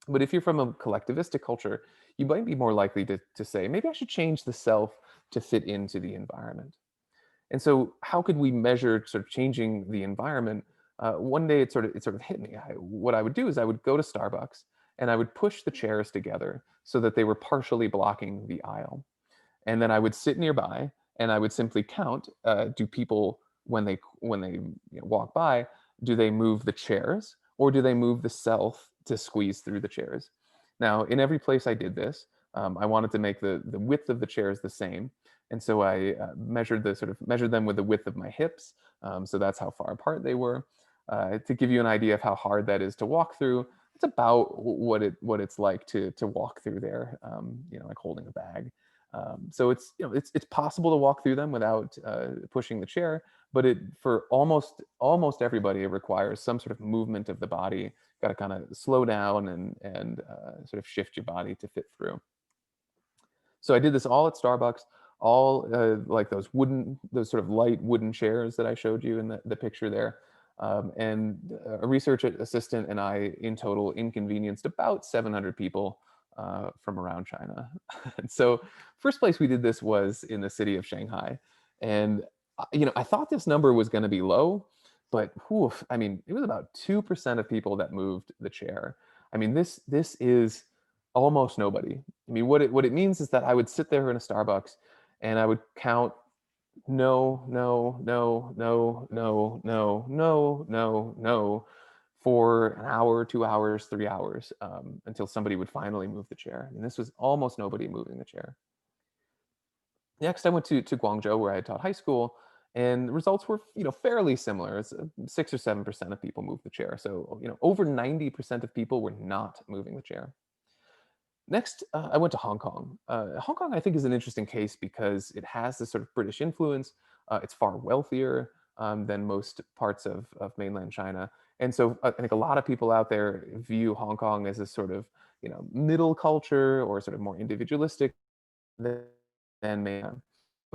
But if you're from a collectivistic culture, you might be more likely to say, maybe I should change the self to fit into the environment. And so, how could we measure sort of changing the environment? One day, it sort of hit me. What I would do is I would go to Starbucks and I would push the chairs together so that they were partially blocking the aisle, and then I would sit nearby and I would simply count: do people when they walk by, do they move the chairs or do they move the self to squeeze through the chairs? Now, in every place I did this, I wanted to make the width of the chairs the same, and so I measured them with the width of my hips. So that's how far apart they were. To give you an idea of how hard that is to walk through, it's about what it's like to walk through there. Like holding a bag. So it's possible to walk through them without pushing the chair, but for almost everybody it requires some sort of movement of the body. Got to kind of slow down and sort of shift your body to fit through. So I did this all at Starbucks, all like those sort of light wooden chairs that I showed you in the picture there. And a research assistant and I, in total, inconvenienced about 700 people from around China. And so, first place we did this was in the city of Shanghai, and I thought this number was going to be low, but whew, I mean, it was about 2% of people that moved the chair. I mean, this is almost nobody. I mean, what it means is that I would sit there in a Starbucks and I would count no, no, no, no, no, no, no, no, no, for an hour, 2 hours, 3 hours, until somebody would finally move the chair. And this was almost nobody moving the chair. Next, I went to Guangzhou, where I had taught high school, and the results were, fairly similar. It's 6 or 7% of people moved the chair. So, over 90% of people were not moving the chair. Next, I went to Hong Kong. Hong Kong, I think, is an interesting case because it has this sort of British influence. It's far wealthier than most parts of mainland China, and so I think a lot of people out there view Hong Kong as a sort of middle culture or sort of more individualistic than mainland.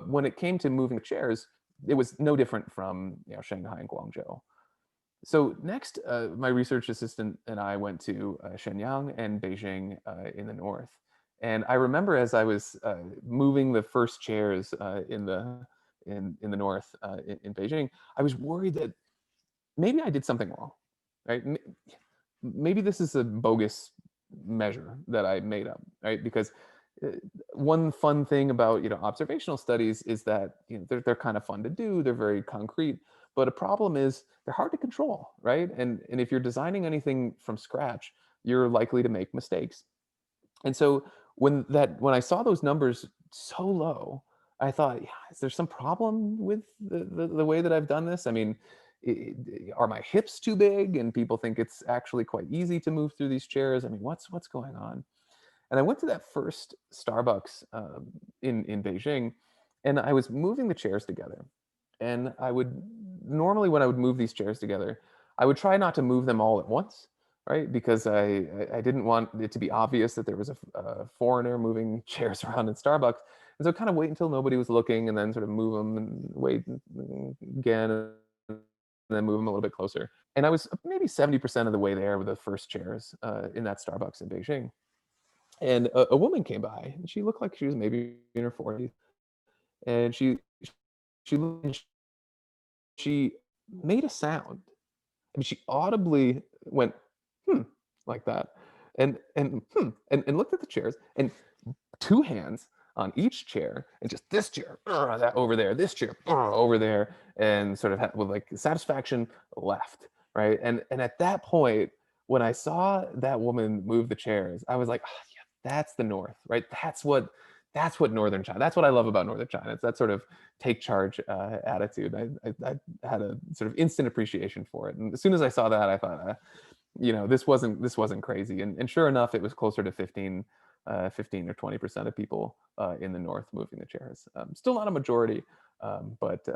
When it came to moving chairs, it was no different from Shanghai and Guangzhou. So next, my research assistant and I went to Shenyang and Beijing in the north. And I remember as I was moving the first chairs in the north in Beijing, I was worried that maybe I did something wrong, right? Maybe this is a bogus measure that I made up, right? Because uh, one fun thing about observational studies is that they're kind of fun to do. They're very concrete, but a problem is they're hard to control, right? And if you're designing anything from scratch, you're likely to make mistakes. And so when I saw those numbers so low, I thought, yeah, is there some problem with the way that I've done this? I mean, are my hips too big and people think it's actually quite easy to move through these chairs? I mean, what's going on? And I went to that first Starbucks in Beijing, and I was moving the chairs together. And I would normally, when I would move these chairs together, I would try not to move them all at once, right? Because I didn't want it to be obvious that there was a foreigner moving chairs around in Starbucks. And so kind of wait until nobody was looking and then sort of move them and wait again and then move them a little bit closer. And I was maybe 70% of the way there with the first chairs in that Starbucks in Beijing. And a woman came by, and she looked like she was maybe in her 40s, and she looked and she made a sound. I mean, she audibly went, "Hmm," like that, and "Hmm," and looked at the chairs, and 2 hands on each chair, and just this chair, that over there, this chair, over there, and sort of with, like, satisfaction, left, right? And at that point, when I saw that woman move the chairs, I was like, "Ah, yeah, that's the North, right? That's what Northern China, that's what I love about Northern China. It's that sort of take charge attitude. I had a sort of instant appreciation for it. And as soon as I saw that, I thought, this wasn't crazy. And sure enough, it was closer to 15 or 20% of people in the north moving the chairs. Still not a majority, but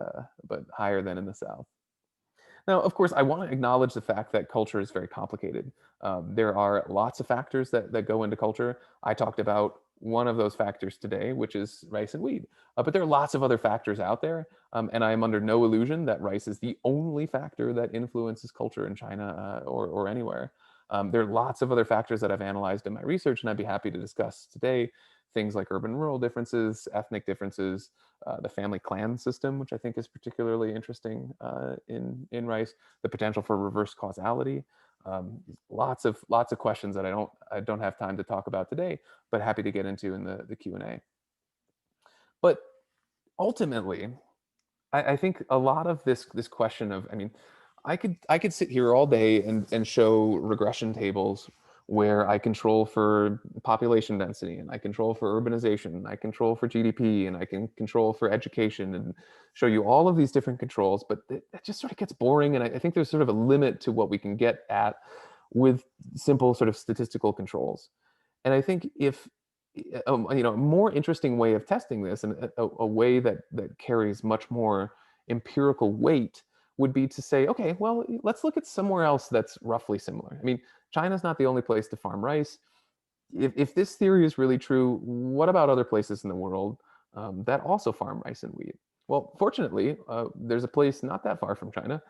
higher than in the south. Now, of course, I want to acknowledge the fact that culture is very complicated. There are lots of factors that go into culture. I talked about one of those factors today, which is rice and wheat. But there are lots of other factors out there. And I am under no illusion that rice is the only factor that influences culture in China or anywhere. There are lots of other factors that I've analyzed in my research, and I'd be happy to discuss today. Things like urban rural differences, ethnic differences, the family clan system, which I think is particularly interesting in rice, the potential for reverse causality. Lots of questions that I don't have time to talk about today, but happy to get into in the Q&A. But ultimately, I think a lot of this question of, I mean, I could sit here all day and show regression tables where I control for population density and I control for urbanization, and I control for GDP, and I can control for education, and show you all of these different controls, but it just sort of gets boring. And I think there's sort of a limit to what we can get at with simple sort of statistical controls. And I think if a more interesting way of testing this, and a way that carries much more empirical weight, would be to say, okay, well, let's look at somewhere else that's roughly similar. I mean, China's not the only place to farm rice. If this theory is really true, what about other places in the world that also farm rice and wheat? Well, fortunately, there's a place not that far from China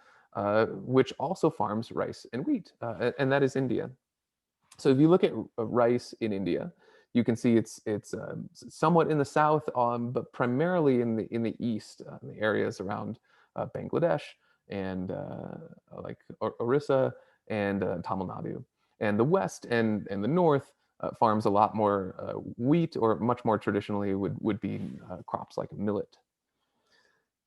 which also farms rice and wheat, and that is India. So if you look at rice in India, you can see it's somewhat in the south, but primarily in the east, in the areas around Bangladesh and like Orissa and Tamil Nadu. And the west and the north farms a lot more wheat, or much more traditionally would be crops like millet.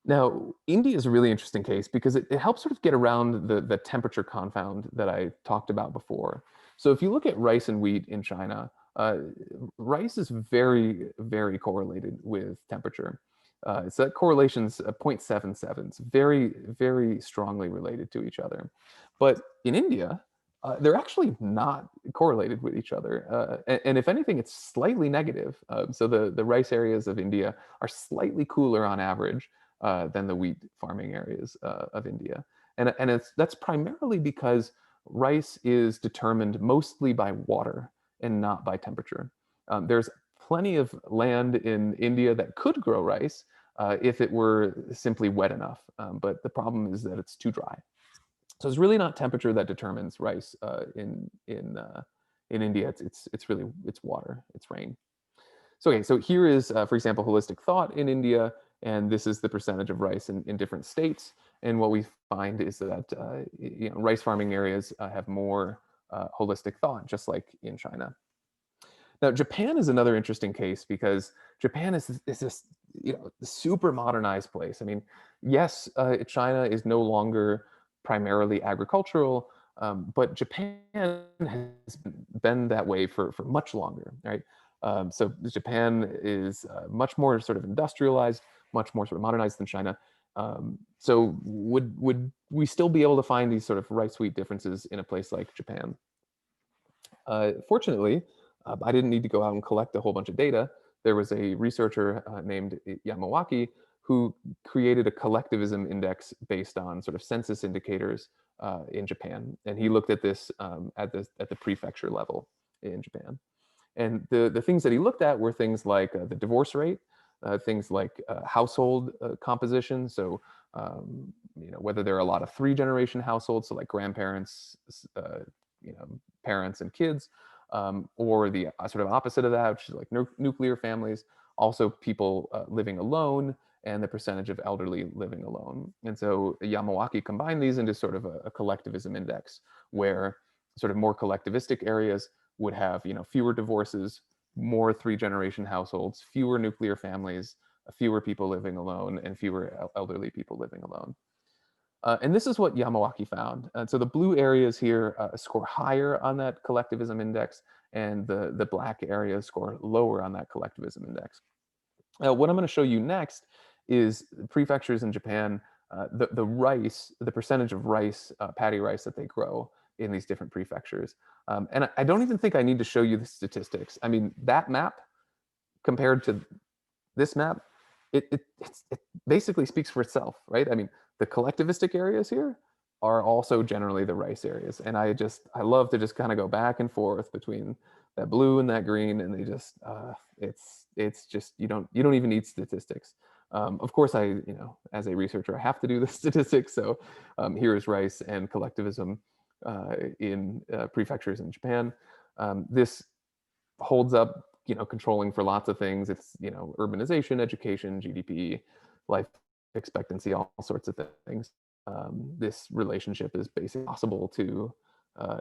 Now, India is a really interesting case because it helps sort of get around the temperature confound that I talked about before. So if you look at rice and wheat in China, rice is very, very correlated with temperature. So that correlation's 0.77. It's very, very strongly related to each other. But in India, they're actually not correlated with each other. And if anything, it's slightly negative. So the rice areas of India are slightly cooler on average than the wheat farming areas of India. And that's primarily because rice is determined mostly by water and not by temperature. There's plenty of land in India that could grow rice if it were simply wet enough. But the problem is that it's too dry. So it's really not temperature that determines rice in India. It's really it's water, it's rain. So okay, so here is, for example, holistic thought in India, and this is the percentage of rice in different states. And what we find is that rice farming areas have more holistic thought, just like in China. Now, Japan is another interesting case because Japan is this super modernized place. I mean, yes, China is no longer primarily agricultural, but Japan has been that way for much longer, right? So Japan is much more sort of industrialized, much more sort of modernized than China. So would we still be able to find these sort of rice wheat differences in a place like Japan? Fortunately, I didn't need to go out and collect a whole bunch of data. There was a researcher named Yamawaki who created a collectivism index based on sort of census indicators in Japan, and he looked at this at the prefecture level in Japan. And the things that he looked at were things like the divorce rate, things like household composition. So whether there are a lot of three-generation households, so like grandparents, parents and kids, or the sort of opposite of that, which is like nuclear families. Also, people living alone and the percentage of elderly living alone. And so Yamawaki combined these into sort of a collectivism index, where sort of more collectivistic areas would have fewer divorces, more three-generation households, fewer nuclear families, fewer people living alone, and fewer elderly people living alone. And this is what Yamawaki found. So the blue areas here score higher on that collectivism index, and the black areas score lower on that collectivism index. What I'm going to show you next is prefectures in Japan, the percentage of rice, paddy rice that they grow in these different prefectures. And I don't even think I need to show you the statistics. I mean, that map compared to this map, it basically speaks for itself, right? I mean, the collectivistic areas here are also generally the rice areas, and I love to just kind of go back and forth between that blue and that green, and they just it's just you don't even need statistics. Of course, as a researcher, I have to do the statistics. So here is rice and collectivism in prefectures in Japan. This holds up, controlling for lots of things. It's, urbanization, education, GDP, life expectancy, all sorts of things. This relationship is basically possible to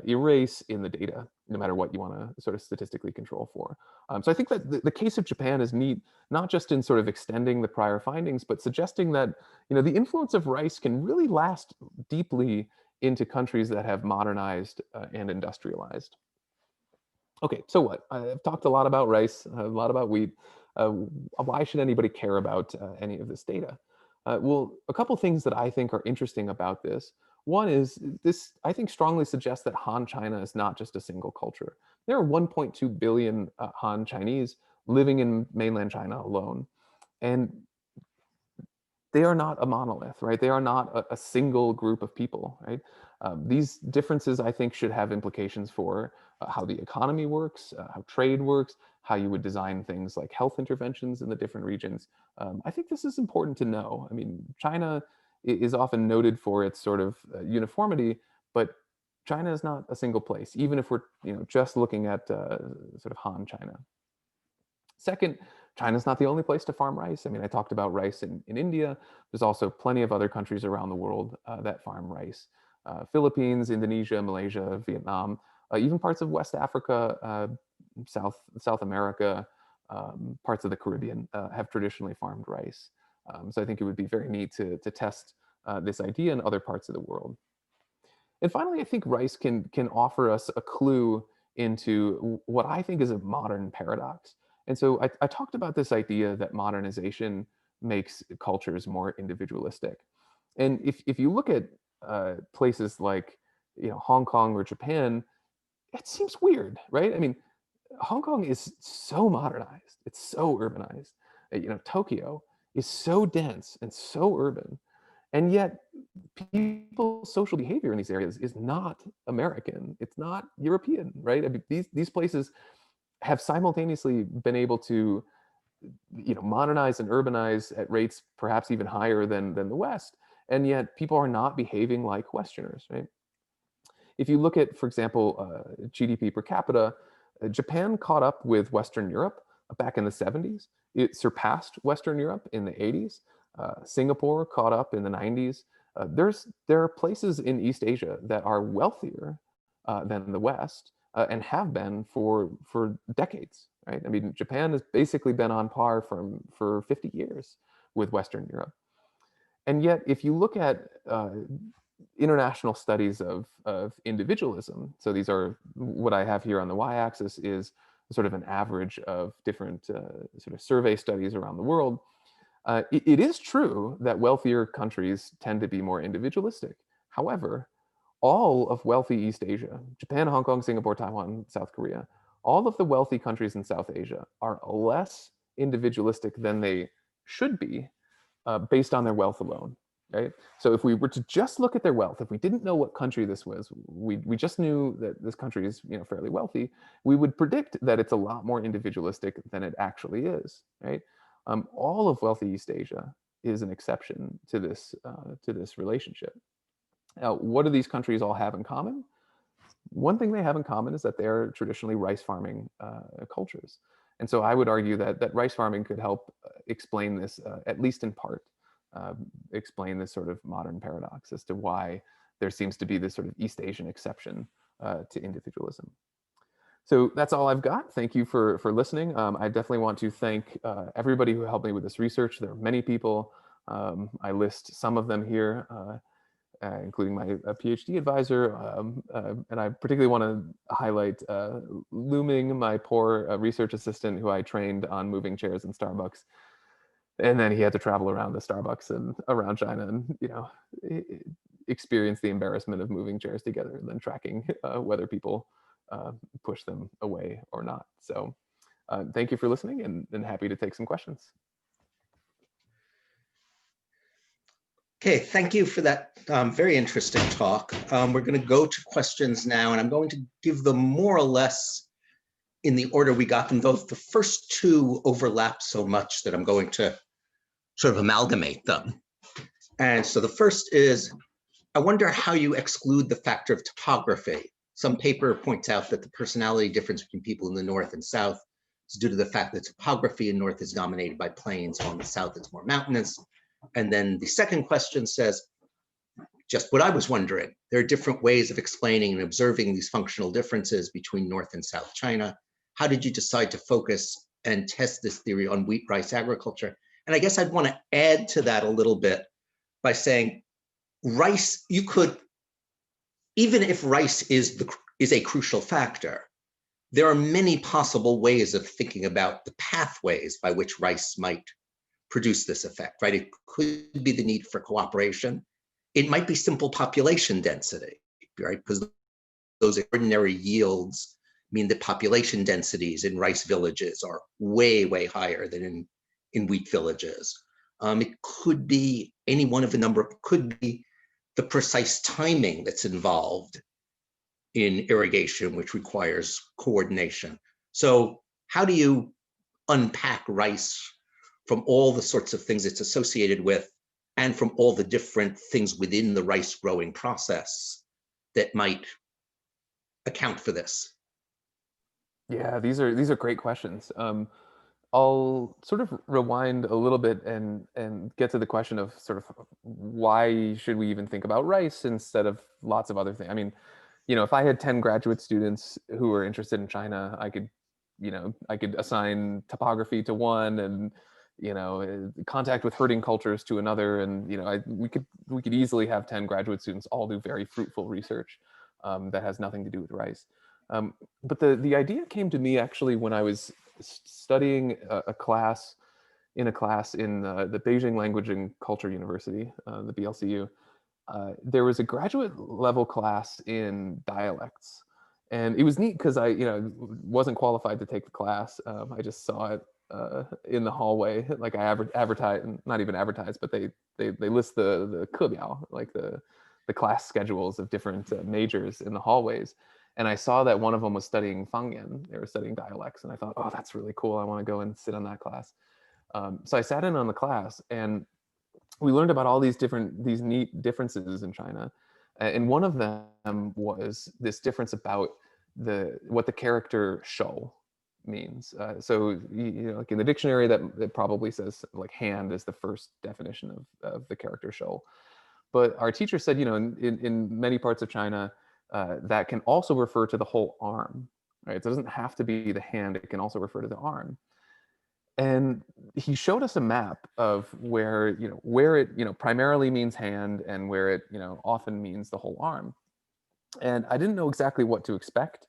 erase in the data, no matter what you want to sort of statistically control for. So I think that the case of Japan is neat, not just in sort of extending the prior findings, but suggesting that, the influence of rice can really last deeply into countries that have modernized and industrialized. Okay, so what? I've talked a lot about rice, a lot about wheat. Why should anybody care about any of this data? Well, a couple things that I think are interesting about this. One is this, I think, strongly suggests that Han China is not just a single culture. There are 1.2 billion Han Chinese living in mainland China alone. And they are not a monolith, right? They are not a single group of people, right? These differences, I think, should have implications for how the economy works, how trade works, how you would design things like health interventions in the different regions. I think this is important to know. I mean, China is often noted for its sort of uniformity, but China is not a single place, even if we're just looking at sort of Han China. Second, China's not the only place to farm rice. I mean, I talked about rice in India. There's also plenty of other countries around the world that farm rice. Philippines, Indonesia, Malaysia, Vietnam, even parts of West Africa, South America, parts of the Caribbean have traditionally farmed rice. So I think it would be very neat to test this idea in other parts of the world. And finally, I think rice can offer us a clue into what I think is a modern paradox. And so I talked about this idea that modernization makes cultures more individualistic. And if you look at places like Hong Kong or Japan, it seems weird, right? I mean, Hong Kong is so modernized, it's so urbanized. Tokyo is so dense and so urban, and yet people's social behavior in these areas is not American. It's not European, right? I mean, these places have simultaneously been able to, modernize and urbanize at rates perhaps even higher than the West, and yet people are not behaving like Westerners, right? If you look at, for example, GDP per capita, Japan caught up with Western Europe back in the 70s. It surpassed Western Europe in the 80s. Singapore caught up in the 90s. There are places in East Asia that are wealthier than the West and have been for decades, right? I mean, Japan has basically been on par for 50 years with Western Europe. And yet, if you look at international studies of individualism, so these are what I have here on the y-axis is sort of an average of different sort of survey studies around the world. It is true that wealthier countries tend to be more individualistic. However, all of wealthy East Asia, Japan, Hong Kong, Singapore, Taiwan, South Korea, all of the wealthy countries in South Asia are less individualistic than they should be based on their wealth alone, right? So if we were to just look at their wealth, if we didn't know what country this was, we just knew that this country is fairly wealthy, we would predict that it's a lot more individualistic than it actually is, right? All of wealthy East Asia is an exception to this relationship. Now, what do these countries all have in common? One thing they have in common is that they're traditionally rice farming cultures. And so I would argue that rice farming could help explain this, at least in part, explain this sort of modern paradox as to why there seems to be this sort of East Asian exception to individualism. So that's all I've got. Thank you for listening. I definitely want to thank everybody who helped me with this research. There are many people. I list some of them here, including my PhD advisor. And I particularly want to highlight Looming, my poor research assistant who I trained on moving chairs in Starbucks. And then he had to travel around the Starbucks and around China and, experience the embarrassment of moving chairs together and then tracking whether people push them away or not. So thank you for listening and happy to take some questions. Okay, thank you for that very interesting talk. We're going to go to questions now, and I'm going to give them more or less in the order we got them. Both the first two overlap so much that I'm going to sort of amalgamate them. And so the first is, I wonder how you exclude the factor of topography. Some paper points out that the personality difference between people in the North and South is due to the fact that topography in North is dominated by plains, while in the South it's more mountainous. And then the second question says, just what I was wondering, there are different ways of explaining and observing these functional differences between North and South China. How did you decide to focus and test this theory on wheat rice agriculture? And I guess I'd want to add to that a little bit by saying rice, you could, even if rice is a crucial factor, there are many possible ways of thinking about the pathways by which rice might produce this effect, right? It could be the need for cooperation. It might be simple population density, right? Because those ordinary yields mean that population densities in rice villages are way, way higher than in wheat villages. It could be any one of a number, it could be the precise timing that's involved in irrigation, which requires coordination. So how do you unpack rice from all the sorts of things it's associated with and from all the different things within the rice growing process that might account for this? Yeah, these are great questions. I'll sort of rewind a little bit and get to the question of sort of why should we even think about rice instead of lots of other things. I mean, if I had 10 graduate students who were interested in China, I could assign topography to one and contact with herding cultures to another. And, we could easily have 10 graduate students all do very fruitful research that has nothing to do with rice. But the idea came to me actually when I was studying a class in the Beijing Language and Culture University, the BLCU. There was a graduate level class in dialects. And it was neat because I, wasn't qualified to take the class. I just saw it in the hallway, like I advertise, not even advertise, but they list the kebiao, like the class schedules of different majors in the hallways. And I saw that one of them was studying Fangyan. They were studying dialects, and I thought, oh, that's really cool. I want to go and sit on that class. So I sat in on the class, and we learned about all these neat differences in China. And one of them was this difference about what the character shou means. So, like in the dictionary, that it probably says like hand is the first definition of the character shou. But our teacher said, in many parts of China, that can also refer to the whole arm, right? It doesn't have to be the hand, it can also refer to the arm. And he showed us a map of where it primarily means hand and where it often means the whole arm. And I didn't know exactly what to expect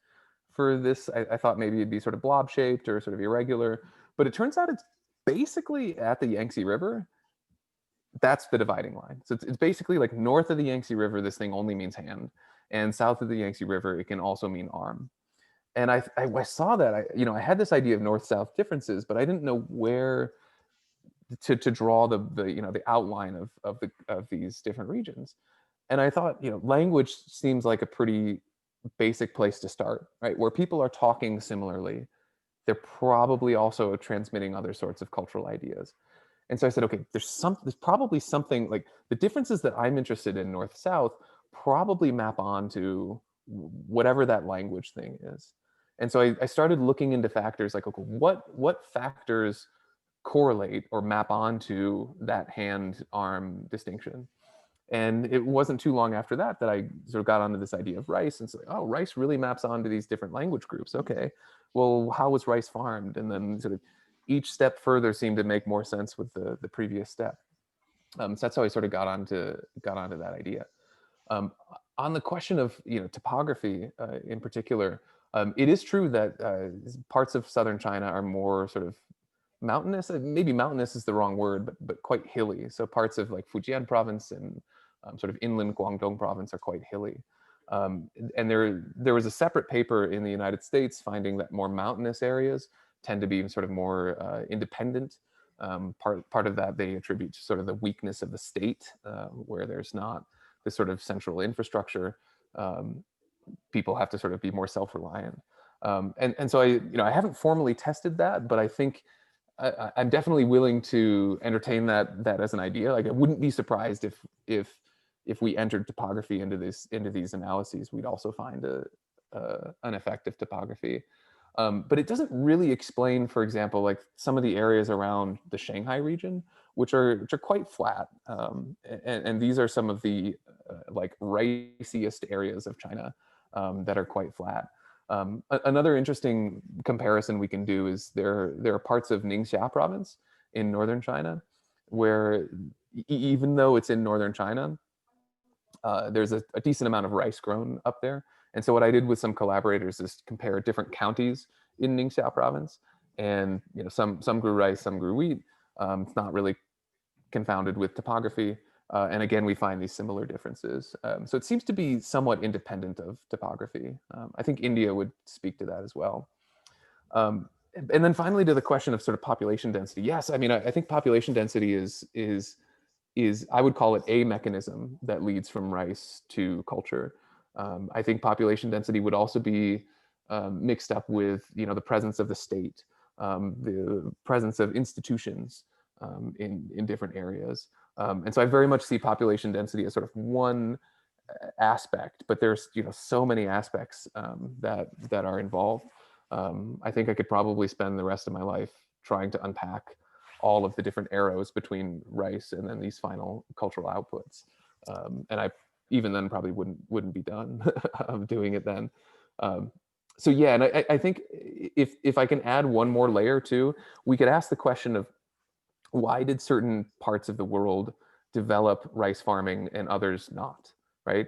for this. I thought maybe it'd be sort of blob shaped or sort of irregular, but it turns out it's basically at the Yangtze River. That's the dividing line. So it's basically like north of the Yangtze River, this thing only means hand, and south of the Yangtze River, it can also mean arm. And I saw that I had this idea of north-south differences, but I didn't know where to draw the outline of these different regions. And I thought, language seems like a pretty basic place to start, right? Where people are talking similarly, they're probably also transmitting other sorts of cultural ideas. And so I said, okay, there's probably something like the differences that I'm interested in north-south probably map onto whatever that language thing is. And so I started looking into factors like, okay, what factors correlate or map onto that hand-arm distinction? And it wasn't too long after that I sort of got onto this idea of rice, and so oh, rice really maps onto these different language groups. Okay, well, how was rice farmed? And then sort of each step further seemed to make more sense with the previous step. So that's how I sort of got onto that idea. On the question of topography in particular, it is true that parts of southern China are more sort of mountainous. Maybe mountainous is the wrong word, but quite hilly. So parts of like Fujian province and sort of inland Guangdong province are quite hilly. And there was a separate paper in the United States finding that more mountainous areas tend to be sort of more independent. Part of that they attribute to sort of the weakness of the state, where there's not this sort of central infrastructure. People have to sort of be more self-reliant. And so I haven't formally tested that, but I think I'm definitely willing to entertain that as an idea. Like I wouldn't be surprised if we entered topography into these analyses, we'd also find an effective topography. But it doesn't really explain, for example, like some of the areas around the Shanghai region, which are quite flat. And these are some of the like riciest areas of China that are quite flat. Another interesting comparison we can do is there are parts of Ningxia province in northern China where even though it's in northern China, there's a decent amount of rice grown up there. And so what I did with some collaborators is compare different counties in Ningxia province, and some grew rice, some grew wheat. It's not really confounded with topography. And again, we find these similar differences. So it seems to be somewhat independent of topography. I think India would speak to that as well. And then finally, to the question of sort of population density. Yes, I mean, I think population density is I would call it a mechanism that leads from rice to culture. I think population density would also be mixed up with the presence of the state, the presence of institutions in different areas. And so I very much see population density as sort of one aspect, but there's so many aspects that are involved. I think I could probably spend the rest of my life trying to unpack all of the different arrows between rice and then these final cultural outputs. And I even then probably wouldn't be done doing it then. So yeah, and I think if I can add one more layer too, we could ask the question of why did certain parts of the world develop rice farming and others not, right?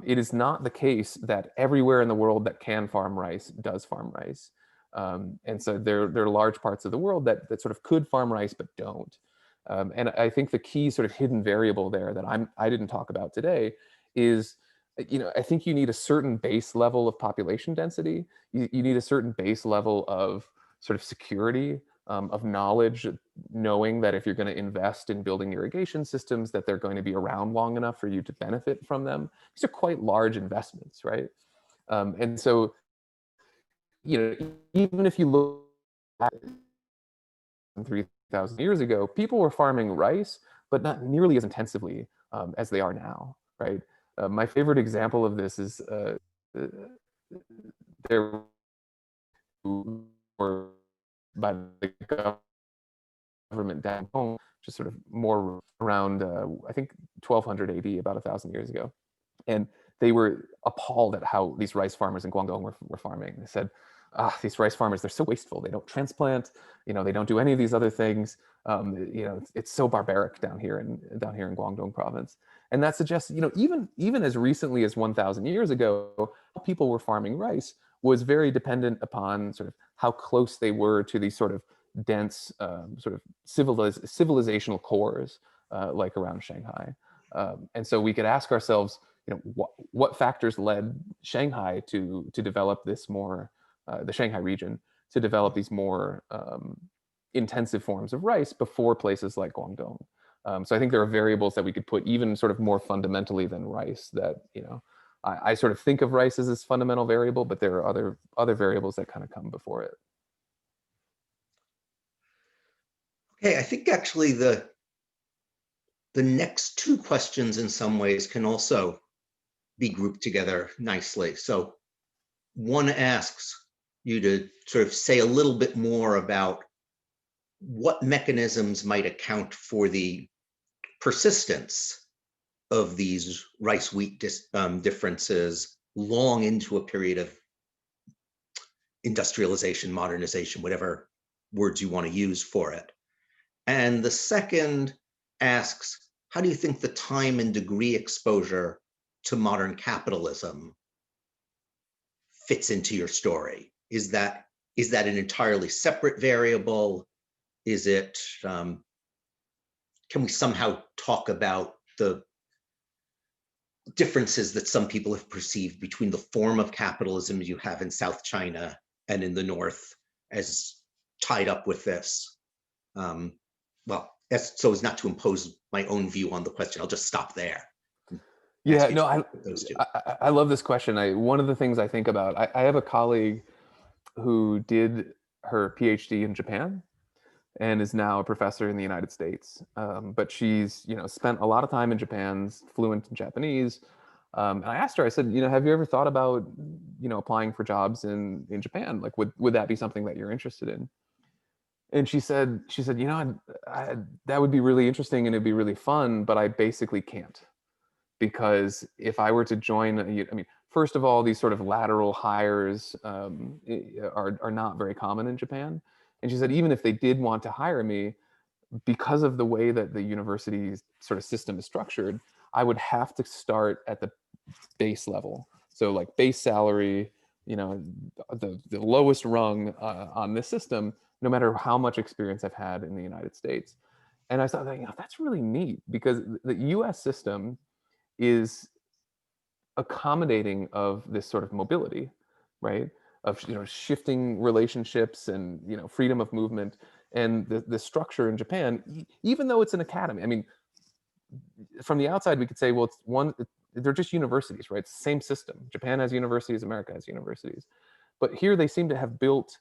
It is not the case that everywhere in the world that can farm rice does farm rice. And so there are large parts of the world that sort of could farm rice but don't. And I think the key sort of hidden variable there that I didn't talk about today is, I think you need a certain base level of population density. You need a certain base level of sort of security, of knowledge, knowing that if you're going to invest in building irrigation systems, that they're going to be around long enough for you to benefit from them. These are quite large investments, right? And so, even if you look at 3,000 years ago, people were farming rice, but not nearly as intensively as they are now, right? My favorite example of this is uh, there were by the government down home, just sort of more around, I think 1200 AD, about 1,000 years ago. And they were appalled at how these rice farmers in Guangdong were farming. They said, these rice farmers, they're so wasteful. They don't transplant, they don't do any of these other things. It's so barbaric down here in Guangdong province. And that suggests, even as recently as 1,000 years ago, how people were farming rice was very dependent upon sort of how close they were to these sort of dense sort of civilizational cores like around Shanghai. And so we could ask ourselves, what factors led Shanghai to develop this more, the Shanghai region, to develop these more intensive forms of rice before places like Guangdong. So I think there are variables that we could put even sort of more fundamentally than rice that, I sort of think of rice as this fundamental variable, but there are other variables that kind of come before it. Okay, I think actually the next two questions in some ways can also be grouped together nicely. So one asks you to sort of say a little bit more about what mechanisms might account for the persistence of these rice-wheat differences long into a period of industrialization, modernization, whatever words you want to use for it. And the second asks, how do you think the time and degree exposure to modern capitalism fits into your story? Is that an entirely separate variable? Is it, can we somehow talk about the differences that some people have perceived between the form of capitalism you have in South China and in the North as tied up with this? Well, so as not to impose my own view on the question, I'll just stop there. Yeah, no, I love this question. One of the things I think about, I have a colleague who did her PhD in Japan and is now a professor in the United States. But she's, spent a lot of time in Japan, fluent in Japanese. And I asked her, I said, have you ever thought about, applying for jobs in Japan? Like, would that be something that you're interested in? And she said, that would be really interesting and it'd be really fun, but I basically can't. Because if I were to join, first of all, these sort of lateral hires are not very common in Japan. And she said, even if they did want to hire me, because of the way that the university sort of system is structured, I would have to start at the base level. So like base salary, the lowest rung on this system, no matter how much experience I've had in the United States. And I thought, that's really neat because the US system is accommodating of this sort of mobility, right? Of shifting relationships and freedom of movement, and the structure in Japan, even though it's an academy. From the outside we could say, well, they're just universities, right? It's the same system. Japan has universities, America has universities, but here they seem to have built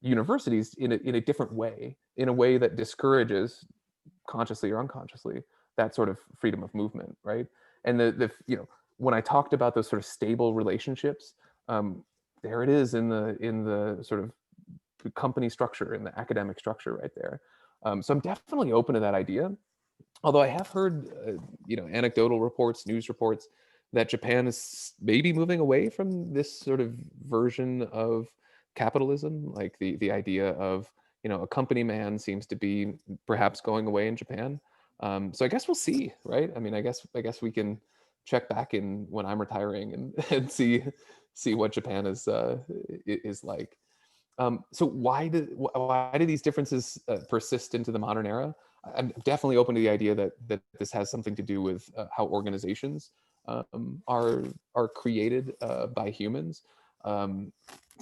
universities in a different way, in a way that discourages, consciously or unconsciously, that sort of freedom of movement, right? And when I talked about those sort of stable relationships, there it is in the sort of company structure, in the academic structure right there. So I'm definitely open to that idea. Although I have heard, anecdotal reports, news reports, that Japan is maybe moving away from this sort of version of capitalism, like the idea of a company man seems to be perhaps going away in Japan. So I guess we'll see, right? I mean, I guess we can check back in when I'm retiring and and see what Japan is like. So why do these differences persist into the modern era? I'm definitely open to the idea that this has something to do with how organizations are created by humans. Um,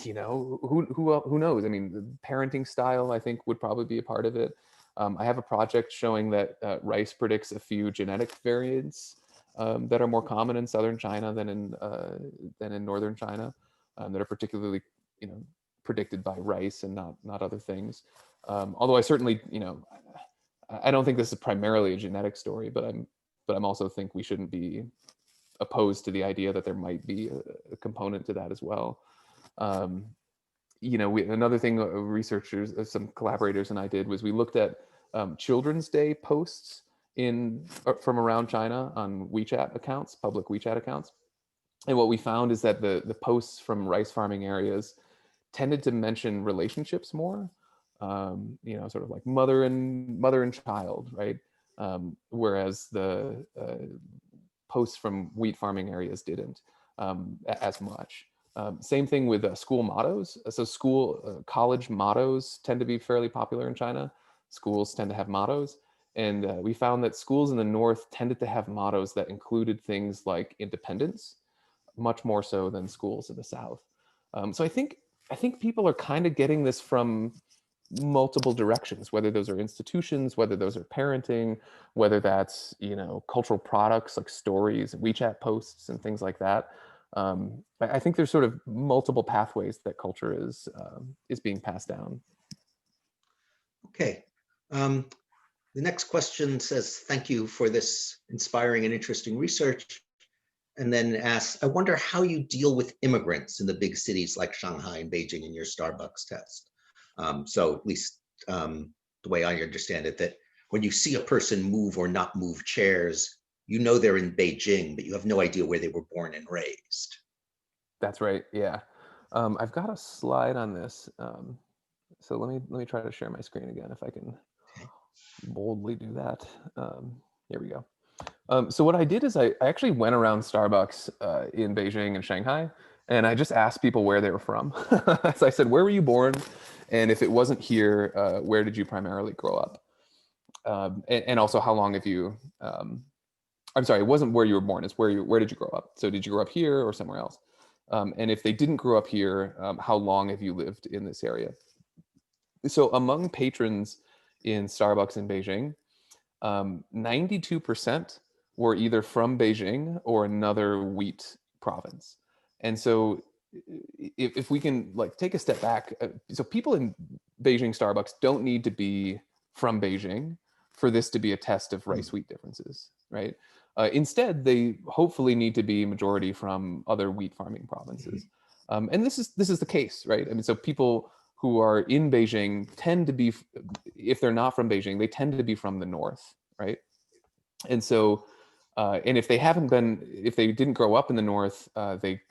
who knows? I mean, the parenting style I think would probably be a part of it. I have a project showing that rice predicts a few genetic variants that are more common in southern China than in northern China, that are particularly you know predicted by rice and not other things. Although I certainly, I don't think this is primarily a genetic story, but I'm also think we shouldn't be opposed to the idea that there might be a component to that as well. Um, Another thing researchers, some collaborators and I did was we looked at Children's Day posts from around China on WeChat accounts, public WeChat accounts. And what we found is that the posts from rice farming areas tended to mention relationships more, sort of like mother and child, right? Whereas the posts from wheat farming areas didn't as much. Same thing with school mottos. So college mottos tend to be fairly popular in China. Schools tend to have mottos. And we found that schools in the north tended to have mottos that included things like independence, much more so than schools in the south. So I think people are kind of getting this from multiple directions, whether those are institutions, whether those are parenting, whether that's cultural products like stories, WeChat posts, and things like that. I think there's sort of multiple pathways that culture is being passed down. Okay. Um, the next question says, thank you for this inspiring and interesting research. And then asks, I wonder how you deal with immigrants in the big cities like Shanghai and Beijing in your Starbucks test. So at least the way I understand it, that when you see a person move or not move chairs, you know they're in Beijing, but you have no idea where they were born and raised. That's right. Yeah. I've got a slide on this. So let me try to share my screen again if I can Okay. boldly do that. Here we go. So what I did is I actually went around Starbucks in Beijing and Shanghai, and I just asked people where they were from. So I said, "Where were you born?" And if it wasn't here, where did you primarily grow up? And also, how long have you? I'm sorry, it wasn't where you were born. It's where did you grow up? So did you grow up here or somewhere else? And if they didn't grow up here, how long have you lived in this area? So among patrons in Starbucks in Beijing, 92% were either from Beijing or another wheat province. And so if we can like take a step back, so people in Beijing Starbucks don't need to be from Beijing for this to be a test of rice wheat differences, right? Instead, they hopefully need to be majority from other wheat farming provinces. And this is the case, right? I mean, so people who are in Beijing tend to be, if they're not from Beijing, they tend to be from the north, right? And so, and if they didn't grow up in the north, they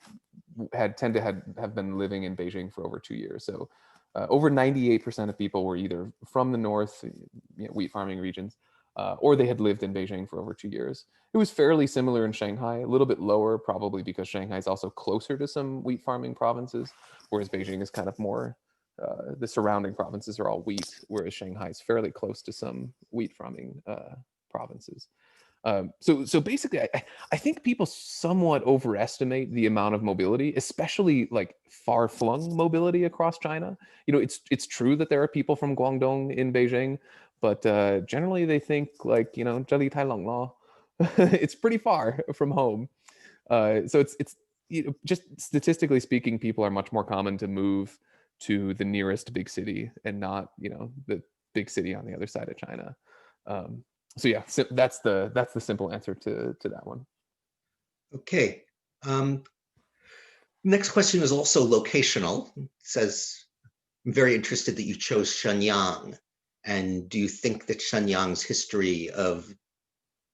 tend to have been living in Beijing for over 2 years. So, over 98% of people were either from the north, wheat farming regions, or they had lived in Beijing for over 2 years. It was fairly similar in Shanghai, a little bit lower, probably because Shanghai is also closer to some wheat farming provinces, whereas Beijing is kind of more, the surrounding provinces are all wheat, whereas Shanghai is fairly close to some wheat farming provinces. So basically, I think people somewhat overestimate the amount of mobility, especially like far-flung mobility across China. It's true that there are people from Guangdong in Beijing, but generally they think like, 这里太冷了. It's pretty far from home. So it's just statistically speaking, people are much more common to move to the nearest big city and not, the big city on the other side of China. So yeah, that's the simple answer to that one. Okay. Next question is also locational. It says, I'm very interested that you chose Shenyang. And do you think that Shenyang's history of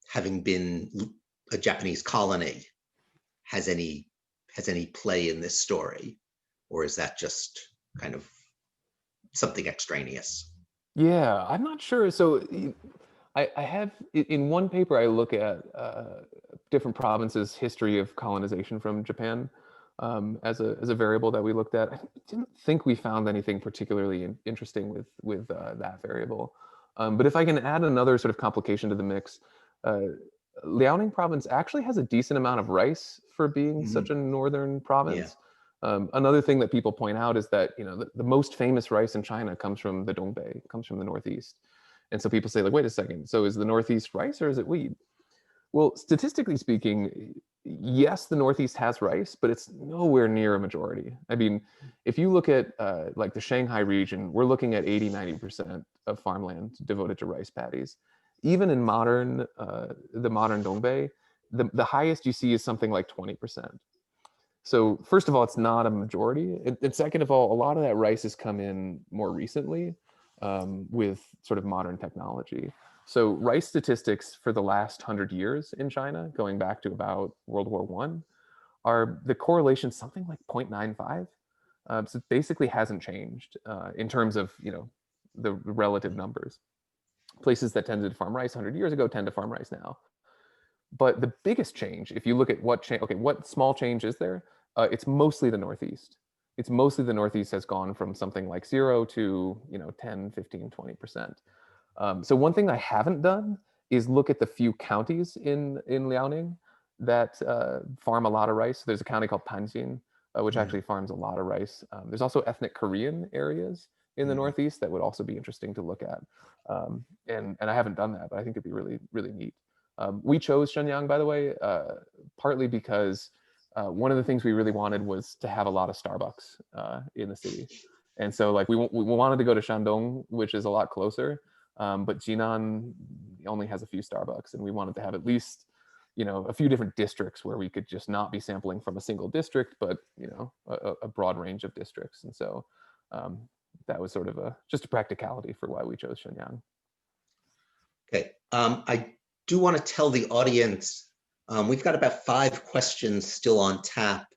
having been a Japanese colony has any play in this story? Or is that just kind of something extraneous? Yeah, I'm not sure. So I have in one paper I look at different provinces' history of colonization from Japan as a variable that we looked at. I didn't think we found anything particularly interesting with that variable. But if I can add another sort of complication to the mix, uh, Liaoning province actually has a decent amount of rice for being such Mhm. a northern Yeah. province. Another thing that people point out is that the most famous rice in China comes from the Dongbei, comes from the northeast, and so people say like, wait a second, so is the northeast rice or is it wheat? Well, statistically speaking, yes, the northeast has rice, but it's nowhere near a majority. I mean, if you look at like the Shanghai region, we're looking at 80-90% of farmland devoted to rice paddies. Even in the modern Dongbei, the highest you see is something like 20%. So first of all, it's not a majority, and second of all, a lot of that rice has come in more recently with sort of modern technology. So rice statistics for the last 100 years in China, going back to about World War One, are the correlation something like 0.95. So it basically hasn't changed in terms of the relative numbers. Places that tended to farm rice 100 years ago tend to farm rice now. But the biggest change, if you look at what change, okay, what small change is there? It's mostly the Northeast. It's mostly the Northeast has gone from something like 0 to 10, 15, 20%. So one thing I haven't done is look at the few counties in Liaoning that farm a lot of rice. There's a county called Panjin, which Yeah. actually farms a lot of rice. There's also ethnic Korean areas in the Mhm. Northeast that would also be interesting to look at. And I haven't done that, but I think it'd be really, really neat. We chose Shenyang, by the way, partly because one of the things we really wanted was to have a lot of Starbucks in the city. And so like we wanted to go to Shandong, which is a lot closer, but Jinan only has a few Starbucks, and we wanted to have at least a few different districts where we could just not be sampling from a single district, but a broad range of districts. And so um, that was sort of just a practicality for why we chose Shenyang. Okay. I do want to tell the audience we've got about 5 questions still on tap,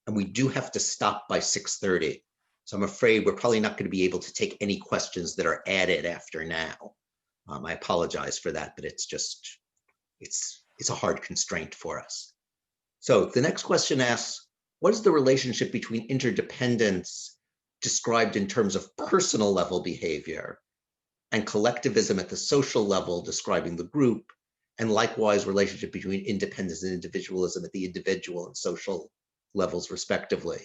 and we do have to stop by 6:30. So I'm afraid we're probably not going to be able to take any questions that are added after now. I apologize for that, but it's a hard constraint for us. So the next question asks, what is the relationship between interdependence described in terms of personal level behavior and collectivism at the social level describing the group, and likewise relationship between independence and individualism at the individual and social levels respectively?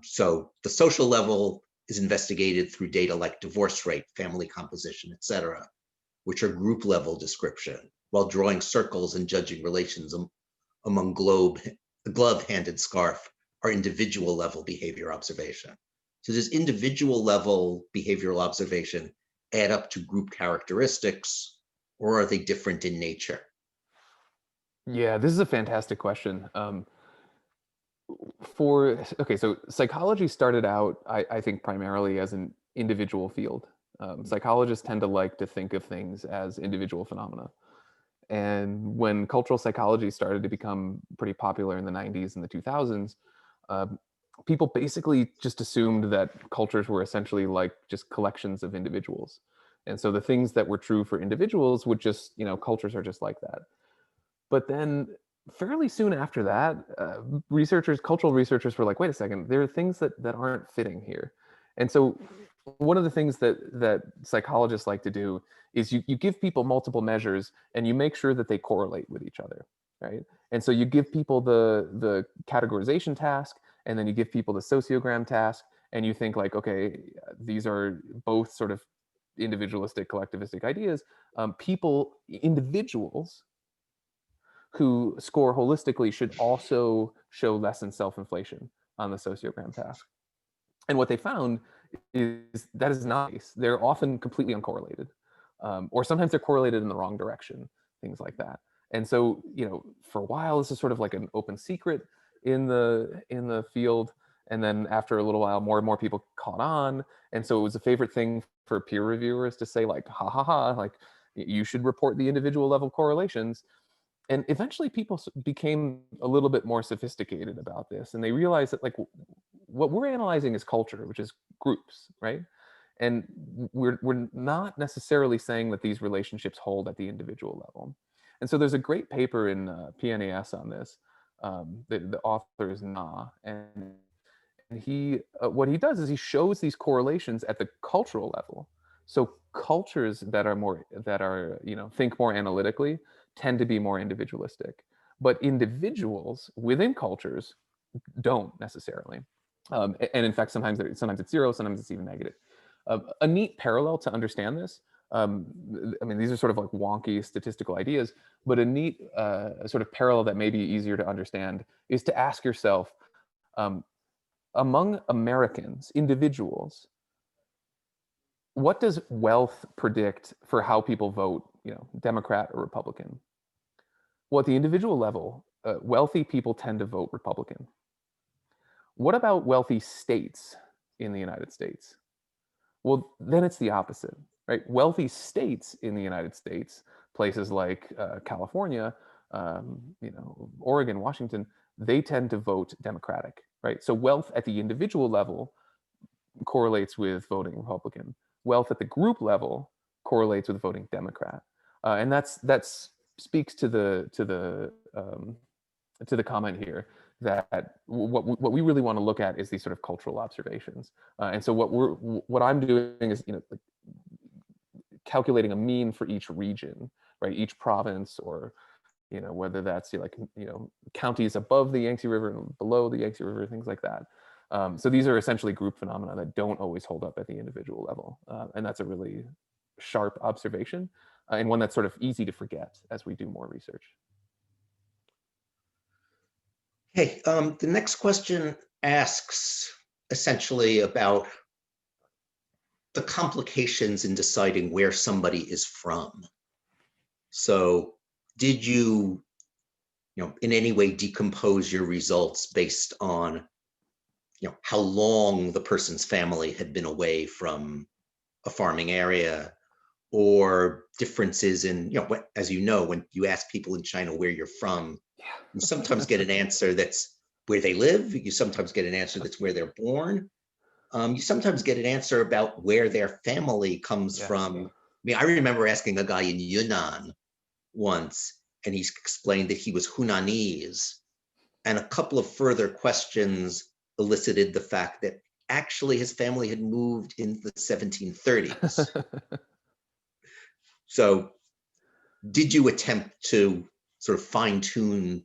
So the social level is investigated through data like divorce rate, family composition, etc., which are group level description, while drawing circles and judging relations among glove-handed scarf are individual level behavior observation. So does individual level behavioral observation add up to group characteristics, or are they different in nature? Yeah, this is a fantastic question. Okay, so psychology started out, I think, primarily as an individual field. Psychologists tend to like to think of things as individual phenomena. And when cultural psychology started to become pretty popular in the 90s and the 2000s, um, people basically just assumed that cultures were essentially like just collections of individuals. And so the things that were true for individuals would just, cultures are just like that. But then fairly soon after that, cultural researchers were like, wait a second, there are things that aren't fitting here. And so one of the things that psychologists like to do is you give people multiple measures and you make sure that they correlate with each other, right? And so you give people the categorization task, and then you give people the sociogram task, and you think like, okay, these are both sort of individualistic, collectivistic ideas. Individuals who score holistically should also show less than self-inflation on the sociogram task. And what they found is that is not the case. They're often completely uncorrelated, or sometimes they're correlated in the wrong direction, things like that. And so, for a while, this is sort of like an open secret in the field. And then after a little while, more and more people caught on. And so it was a favorite thing for peer reviewers to say, like, ha ha ha, like you should report the individual level correlations. And eventually people became a little bit more sophisticated about this, and they realized that like what we're analyzing is culture, which is groups, right? And we're not necessarily saying that these relationships hold at the individual level. And so there's a great paper in PNAS on this. The author is Na, and he what he does is he shows these correlations at the cultural level. So cultures that are think more analytically tend to be more individualistic, but individuals within cultures don't necessarily. And in fact, sometimes it's zero, sometimes it's even negative. A neat parallel to understand this, I mean, these are sort of like wonky statistical ideas, but a neat sort of parallel that may be easier to understand is to ask yourself, um, among Americans, individuals, what does wealth predict for how people vote, Democrat or Republican? Well, at the individual level, wealthy people tend to vote Republican. What about wealthy states in the United States? Well, then it's the opposite, right? Wealthy states in the United States, places like California, Oregon, Washington, they tend to vote Democratic, right? So wealth at the individual level correlates with voting Republican. Wealth at the group level correlates with voting Democrat, and that's speaks to the comment here that what we really want to look at is these sort of cultural observations. And so what I'm doing is like calculating a mean for each region, right? Each province, or whether that's counties above the Yangtze River and below the Yangtze River, things like that. So these are essentially group phenomena that don't always hold up at the individual level, and that's a really sharp observation, and one that's sort of easy to forget as we do more research. Okay, the next question asks essentially about the complications in deciding where somebody is from. So did you, in any way decompose your results based on, how long the person's family had been away from a farming area, or differences in, as you know, when you ask people in China where you're from, you sometimes get an answer that's where they live. You sometimes get an answer that's where they're born. You sometimes get an answer about where their family comes from. I mean, I remember asking a guy in Yunnan once, and he explained that he was Hunanese. And a couple of further questions elicited the fact that actually his family had moved in the 1730s. So did you attempt to sort of fine tune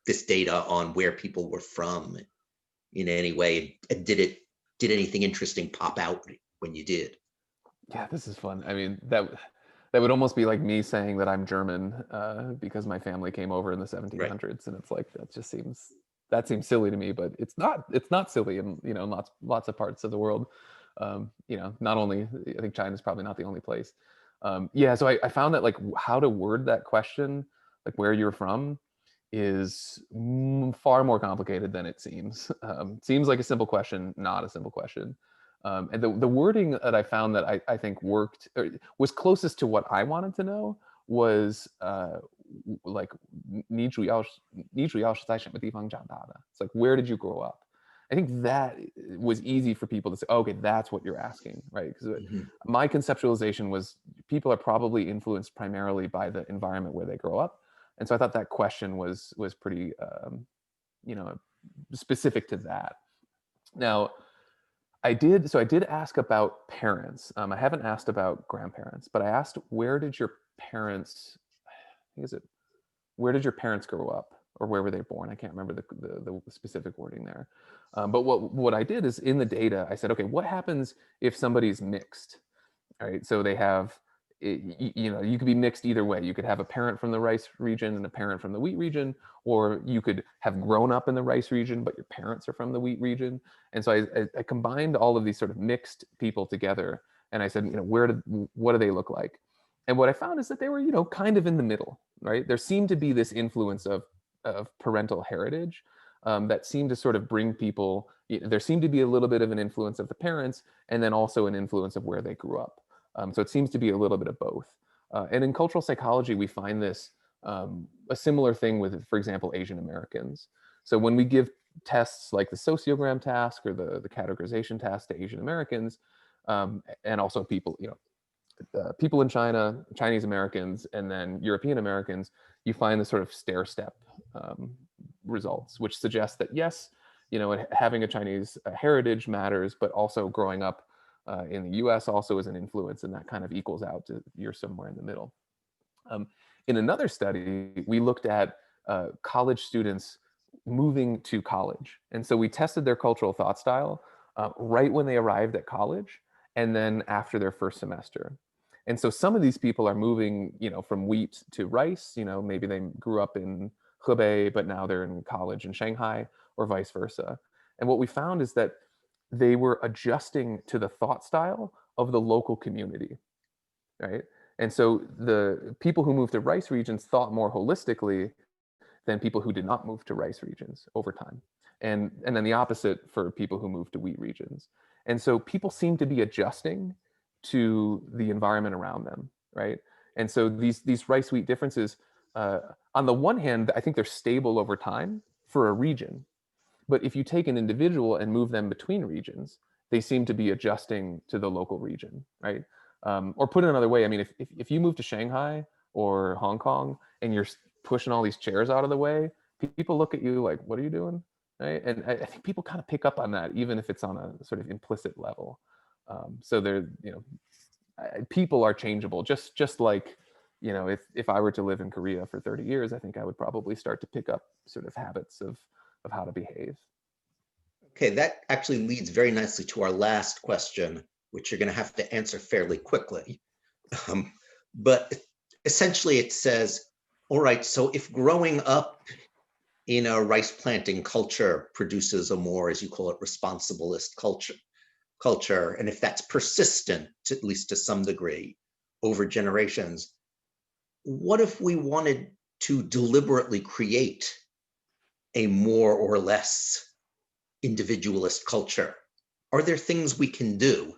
this data on where people were from in any way? And did anything interesting pop out when you did? Yeah, this is fun. I mean, that would almost be like me saying that I'm German because my family came over in the 1700s, right. And it's like that seems silly to me, but it's not silly in lots of parts of the world. Not only, I think China's probably not the only place. So I found that like how to word that question, like where you're from, is far more complicated than it seems. Seems like a simple question, not a simple question. And the wording that I found that I think worked, or was closest to what I wanted to know, was like 你主要是在什么地方长大的? It's like, where did you grow up? I think that was easy for people to say, okay, that's what you're asking, right? Because my conceptualization was people are probably influenced primarily by the environment where they grow up. And so I thought that question was pretty, specific to that. Now, I did ask about parents. I haven't asked about grandparents, but I asked, where did your parents grow up, or where were they born? I can't remember the specific wording there. But what I did is, in the data, I said, okay, what happens if somebody's mixed? All right, so they have, you could be mixed either way. You could have a parent from the rice region and a parent from the wheat region, or you could have grown up in the rice region, but your parents are from the wheat region. And so I combined all of these sort of mixed people together, and I said, what do they look like? And what I found is that they were, kind of in the middle, right? There seemed to be this influence of parental heritage that seemed to sort of bring people. There seemed to be a little bit of an influence of the parents, and then also an influence of where they grew up. So it seems to be a little bit of both. And in cultural psychology, we find this a similar thing with, for example, Asian Americans. So when we give tests like the sociogram task or the categorization task to Asian Americans, and also people, people in China, Chinese Americans, and then European Americans, you find the sort of stair step results, which suggest that yes, having a Chinese heritage matters, but also growing up in the U.S. also is an influence, and that kind of equals out to you're somewhere in the middle. In another study, we looked at college students moving to college, and so we tested their cultural thought style right when they arrived at college, and then after their first semester. And so some of these people are moving, from wheat to rice. Maybe they grew up in Hebei, but now they're in college in Shanghai, or vice versa. And what we found is that they were adjusting to the thought style of the local community, right? And so the people who moved to rice regions thought more holistically than people who did not move to rice regions over time. And then the opposite for people who moved to wheat regions. And so people seem to be adjusting to the environment around them, right? And so these rice wheat differences, on the one hand, I think they're stable over time for a region. But if you take an individual and move them between regions, they seem to be adjusting to the local region, right? Or put it another way, I mean, if you move to Shanghai or Hong Kong and you're pushing all these chairs out of the way, people look at you like, what are you doing? Right? And I think people kind of pick up on that, even if it's on a sort of implicit level. So they're, people are changeable, just like, if I were to live in Korea for 30 years, I think I would probably start to pick up sort of habits of how to behave. Okay, that actually leads very nicely to our last question, which you're going to have to answer fairly quickly. But essentially it says, all right, so if growing up in a rice planting culture produces a more, as you call it, responsibilist culture, and if that's persistent, at least to some degree, over generations, what if we wanted to deliberately create a more or less individualist culture? Are there things we can do?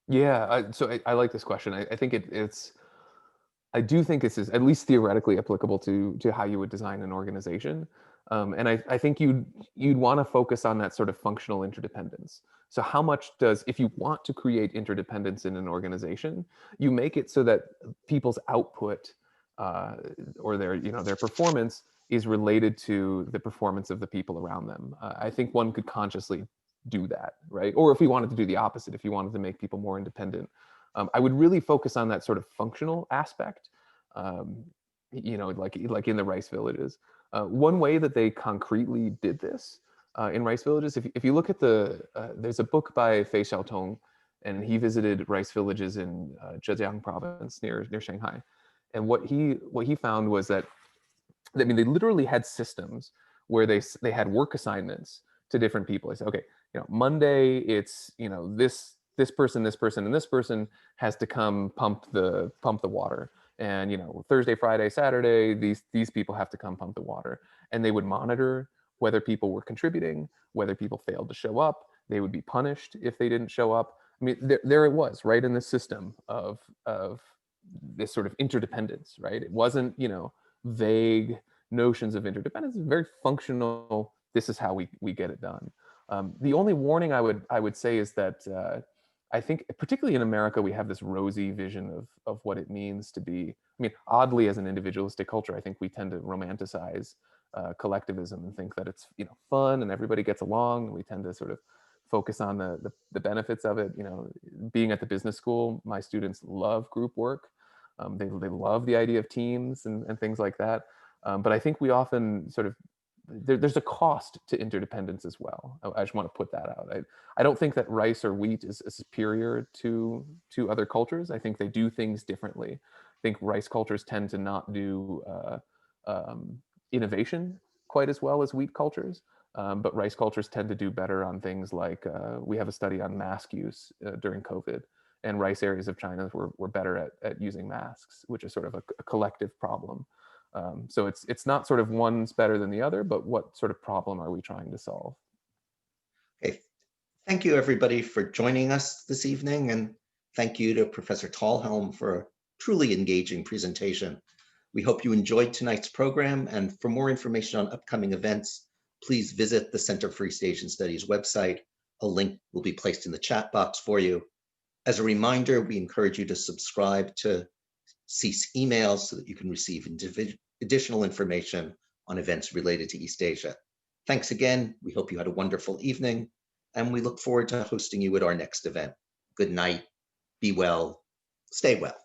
Yeah, so I like this question. I think I do think this is at least theoretically applicable to how you would design an organization. And I think you'd want to focus on that sort of functional interdependence. So how much if you want to create interdependence in an organization, you make it so that people's output or their performance is related to the performance of the people around them. I think one could consciously do that, right? Or if we wanted to do the opposite, if you wanted to make people more independent, I would really focus on that sort of functional aspect, like in the rice villages. One way that they concretely did this in rice villages, if you look at there's a book by Fei Xiaotong, and he visited rice villages in Zhejiang province near Shanghai. And what he found was that, I mean, they literally had systems where they had work assignments to different people. They said, okay, Monday it's this person, and this person has to come pump the water. And Thursday, Friday, Saturday, these people have to come pump the water. And they would monitor whether people were contributing, whether people failed to show up. They would be punished if they didn't show up. I mean, there it was, right in the system of this sort of interdependence, right? It wasn't vague notions of interdependence. It's very functional. This is how we get it done. The only warning I would say is that I think, particularly in America, we have this rosy vision of what it means to be. I mean, oddly, as an individualistic culture, I think we tend to romanticize collectivism and think that it's fun and everybody gets along. And we tend to sort of focus on the benefits of it. Being at the business school, my students love group work. They love the idea of teams and things like that. But I think we often sort of there's a cost to interdependence as well. I just want to put that out. I don't think that rice or wheat is superior to other cultures. I think they do things differently. I think rice cultures tend to not do innovation quite as well as wheat cultures, but rice cultures tend to do better on things like we have a study on mask use during COVID, and rice areas of China were better at using masks, which is sort of a collective problem. So it's not sort of one's better than the other, but what sort of problem are we trying to solve? Okay. Thank you, everybody, for joining us this evening. And thank you to Professor Tallhelm for a truly engaging presentation. We hope you enjoyed tonight's program. And for more information on upcoming events, please visit the Center for East Asian Studies website, A link will be placed in the chat box for you. As a reminder, we encourage you to subscribe to CEASE emails so that you can receive additional information on events related to East Asia. Thanks again. We hope you had a wonderful evening, and we look forward to hosting you at our next event. Good night, be well, stay well.